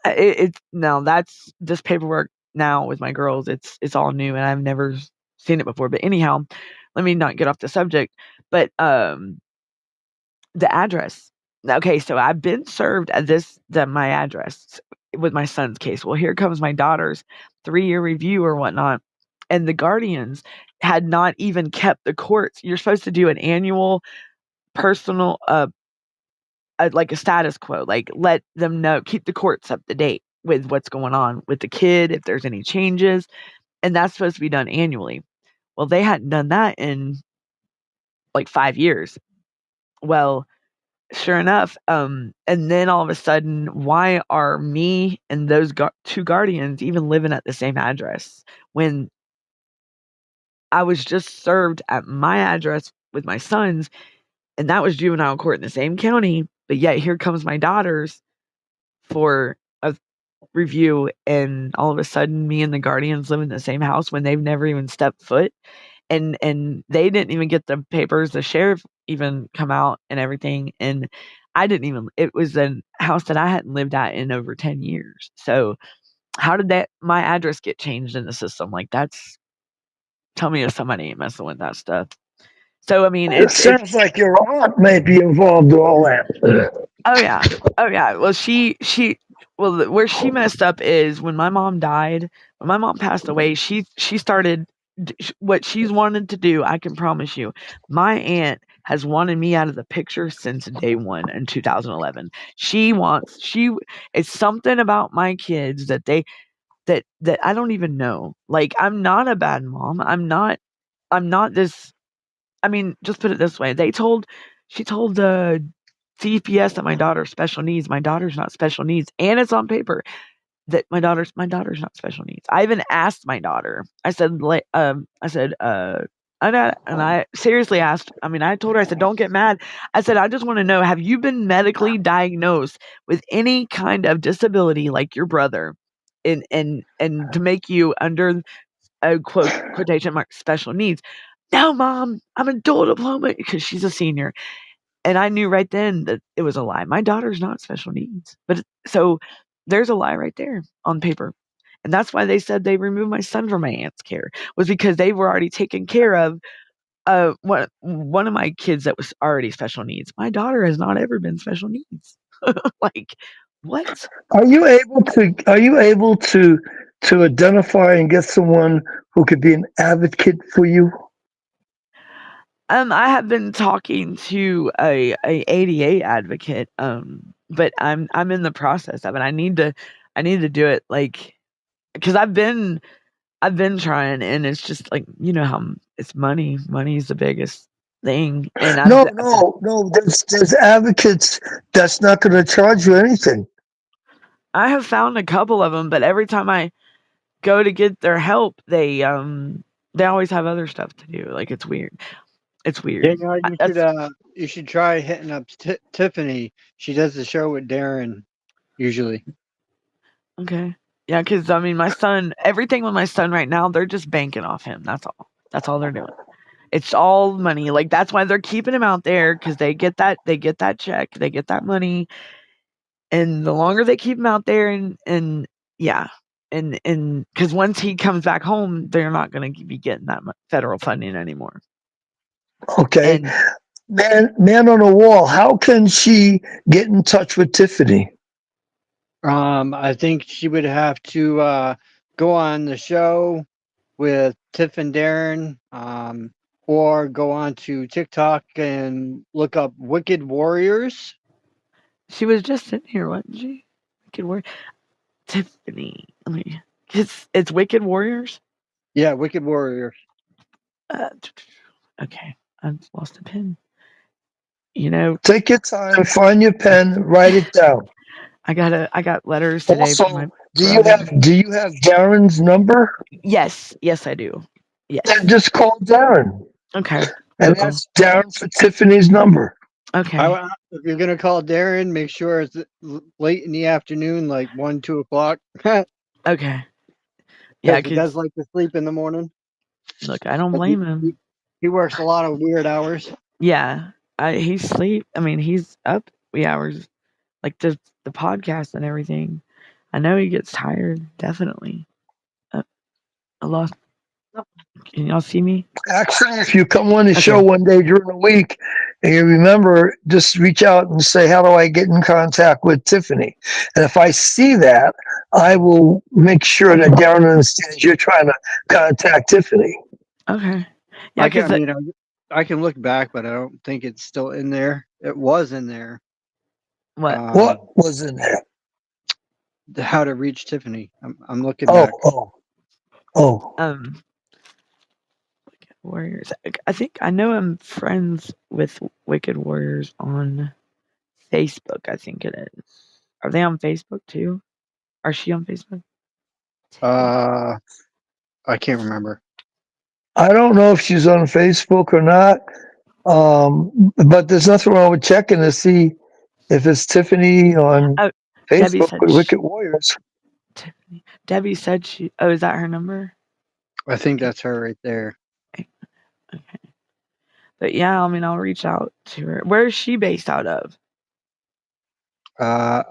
it's no, that's this paperwork now with my girls, it's all new, and I've never seen it before, but anyhow, let me not get off the subject, but, the address. Okay, so I've been served at my address with my son's case. Well, here comes my daughter's 3-year review or whatnot, and the guardians had not even kept the courts. You're supposed to do an annual personal, like a status quo, like let them know, keep the courts up to date with what's going on with the kid, if there's any changes, and that's supposed to be done annually. Well, they hadn't done that in like 5 years. Well, sure enough, and then all of a sudden, why are me and those 2 guardians even living at the same address when I was just served at my address with my sons, and that was juvenile court in the same county, but yet here comes my daughters for a review, and all of a sudden, me and the guardians live in the same house when they've never even stepped foot, and they didn't even get the papers, the sheriff even come out and everything, and I didn't even it was a house that I hadn't lived at in over 10 years. So, how did that my address get changed in the system? Like, that's tell me if somebody ain't messing with that stuff. So, I mean, It it's sounds like your aunt may be involved in all that. oh, yeah. Oh, yeah. Well, where she messed up is when my mom died, my mom passed away, she started what she's wanted to do. I can promise you, my aunt has wanted me out of the picture since day one in 2011. It's something about my kids that that I don't even know. Like, I'm not a bad mom. I'm not this. I mean, just put it this way. She told the CPS that my daughter's special needs. My daughter's not special needs, and it's on paper that my daughter's not special needs. I even asked my daughter. I seriously asked. I mean, I told her. I said, "Don't get mad." I said, "I just want to know: have you been medically diagnosed with any kind of disability like your brother, and to make you under a quotation mark special needs?" No, mom, I'm a dual diploma because she's a senior. And I knew right then that it was a lie. My daughter's not special needs. So there's a lie right there on paper. And that's why they said they removed my son from my aunt's care, was because they were already taking care of one of my kids that was already special needs. My daughter has not ever been special needs. Like, what? Are you able to identify and get someone who could be an advocate for you? I have been talking to a ADA advocate, but I'm in the process of it. I need to do it, like, because I've been trying, and it's just like, how it's money. Money is the biggest thing, and No, no, no. There's advocates that's not going to charge you anything. I have found a couple of them, but every time I go to get their help, they always have other stuff to do. Like, it's weird. It's weird. Danielle, That's you should try hitting up Tiffany. She does the show with Darren usually. okay. Yeah, because I mean, everything with my son right now, they're just banking off him. That's all. That's all they're doing. It's all money. Like, that's why they're keeping him out there, because they get that check, they get that money, and the longer they keep him out there, and yeah, and because once he comes back home, they're not going to be getting that federal funding anymore. Okay, And man on the wall. How can she get in touch with Tiffany? I think she would have to go on the show with Tiff and Darren, or go on to TikTok and look up Wicked Warriors. she was just in here, wasn't she? Wicked Warrior Tiffany. It's Wicked Warriors. Yeah, Wicked Warriors. Uh, okay, I lost a pen. You know, Take your time, find your pen, write it down. I got letters today from my Also, do you brother. have do you have Darren's number? Yes, yes, I do. Then Yes. just call Darren Okay. and Uh-oh. ask Darren for Tiffany's number. Okay. If you're gonna call Darren, make sure it's late in the afternoon, like 1, 2 o'clock, because Okay. Yeah, he does 'cause like to sleep in the morning. look, I don't But blame him. he works a lot of weird hours. Yeah. He's up wee hours, like the podcast and everything. I know he gets tired, definitely. I lost. Can y'all see me? Actually, if you come on the show Okay. one day during the week and you remember, just reach out and say, how do I get in contact with Tiffany? And if I see that, I will make sure that Okay. Darren understands you're trying to contact Tiffany. Okay. Yeah, I 'cause mean, I can look back, but I don't think it's still in there. It was in there. what? What was in there? How to reach Tiffany. I'm looking Oh, back. oh. Wicked Warriors. I think I know I'm friends with Wicked Warriors on Facebook. I think it is. Are they on Facebook too? Are she on Facebook? Tiffany. I can't remember. I don't know if she's on Facebook or not, but there's nothing wrong with checking to see if it's Tiffany on Oh, Debbie Facebook said with Wicked Warriors. Tiffany. Debbie said she. Oh, is that her number? I think that's her right there. Okay. But yeah, I mean, I'll reach out to her. Where is she based out of? I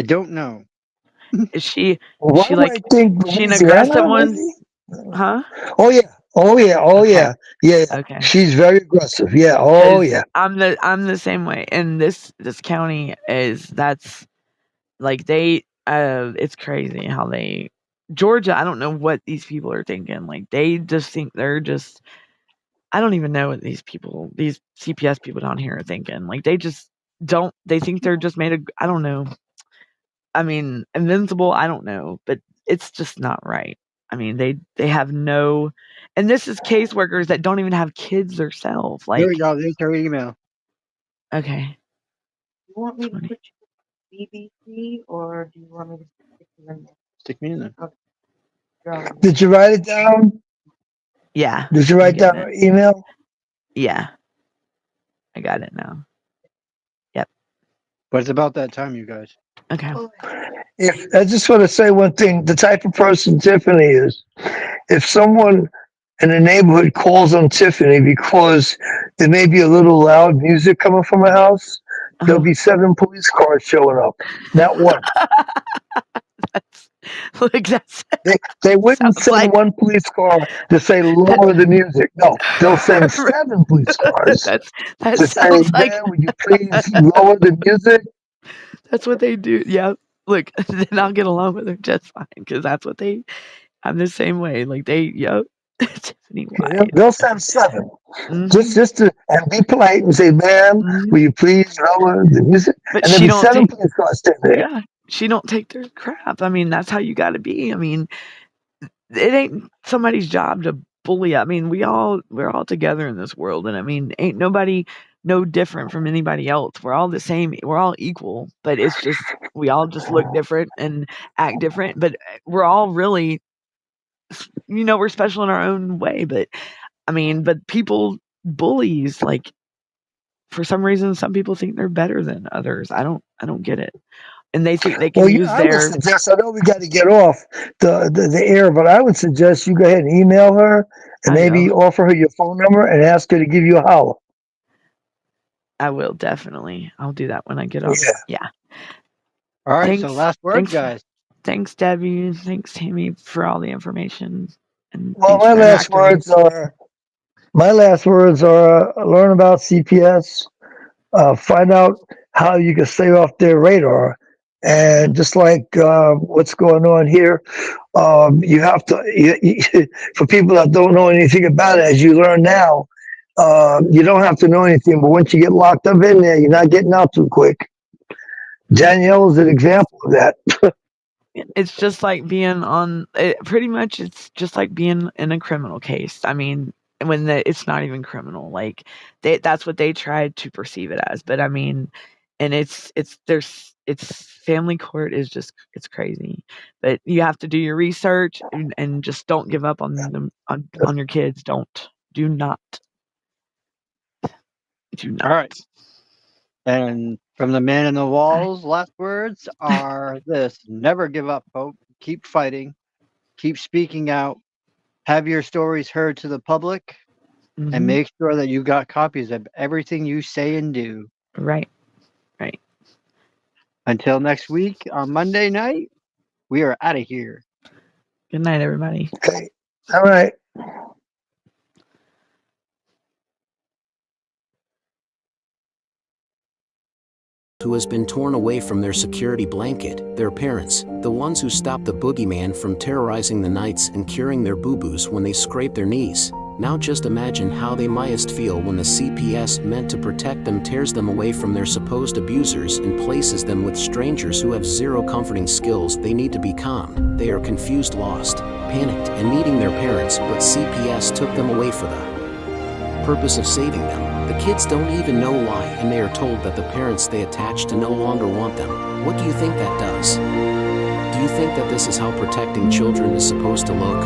don't know. Is she One like, might think she an aggressive Louisiana, one? maybe? Huh? Oh yeah, oh yeah, oh Okay. yeah, yeah. Okay. She's very aggressive. Yeah, oh Because yeah. I'm the same way. And this county that's like, it's crazy how they Georgia, I don't know what these people are thinking. Like, they just think they're just I don't even know what these CPS people down here are thinking. Like, they just don't they think they're just made of I don't know. I mean, invincible, I don't know, but it's just not right. I mean, they have no and this is caseworkers that don't even have kids themselves. Here we Like, go. There's her email. okay. You want me to 20. put you BBC or do you want me to stick you in there? Stick me in there. Girl, Did you write it down? Yeah. Did you I'm write down getting her it. email? Yeah. I got it now. Yep. But it's about that time, you guys. Okay. If I just want to say one thing, the type of person Tiffany is, if someone in the neighborhood calls on Tiffany because there may be a little loud music coming from her house, there'll Oh. be 7 police cars showing up, not one. That's like that's They wouldn't sounds send like one police car to say that lower the music. No, they'll send 7 police cars that to say, sounds like "Man, would you please lower the music?" that's what they do. Yeah. Look, then I'll get along with them just fine because that's what I'm the same way. Like yep. Tiffany White. They'll send 7 Hmm. just to and be polite and say, "Ma'am, Hmm. will you please lower the music?" But And there'll be 7 police cars standing there. yeah, she don't take their crap. I mean, that's how you got to be. I mean, it ain't somebody's job to bully. I mean, we're all together in this world, and I mean, ain't nobody no different from anybody else. We're all the same. We're all equal, but it's just we all just look different and act different. But we're all really, we're special in our own way. But I mean, but people bullies like for some reason, some people think they're better than others. I don't get it, and they think they Well, can use I would their suggest. I know we got to get off the air, but I would suggest you go ahead and email her and I maybe know. offer her your phone number and ask her to give you a holler. I will definitely. I'll do that when I get off. Yeah. Yeah. All right. So Thanks. last words, guys. Thanks, Debbie. Thanks, Tammy, for all the information. And Well, thanks for interacting with me. my last words are learn about CPS, find out how you can stay off their radar, and just like what's going on here, you have to. For people that don't know anything about it, as you learn now, you don't have to know anything. But once you get locked up in there, you're not getting out too quick. Danielle is an example of that. It's just like being pretty much it's just like being in a criminal case. I mean, when it's not even criminal. Like that's what they tried to perceive it as. But I mean, and it's family court is just it's crazy. But you have to do your research and just don't give up on them on your kids. Do not do All not. right. And from the man in the walls, last words are this: never give up hope. Keep fighting. Keep speaking out. Have your stories heard to the public. And Mhm. make sure that you got copies of everything you say and do. Right. Until next week on Monday night, we are out of here. Good night, everybody. Okay. All right. Who has been torn away from their security blanket, their parents, the ones who stopped the boogeyman from terrorizing the nights and curing their boo-boos when they scraped their knees. Now just imagine how they mightest feel when the CPS meant to protect them tears them away from their supposed abusers and places them with strangers who have zero comforting skills. They need to be calm. They are confused, lost, panicked, and needing their parents, but CPS took them away for the purpose of saving them. The kids don't even know why, and they are told that the parents they attach to no longer want them. What do you think that does? Do you think that this is how protecting children is supposed to look?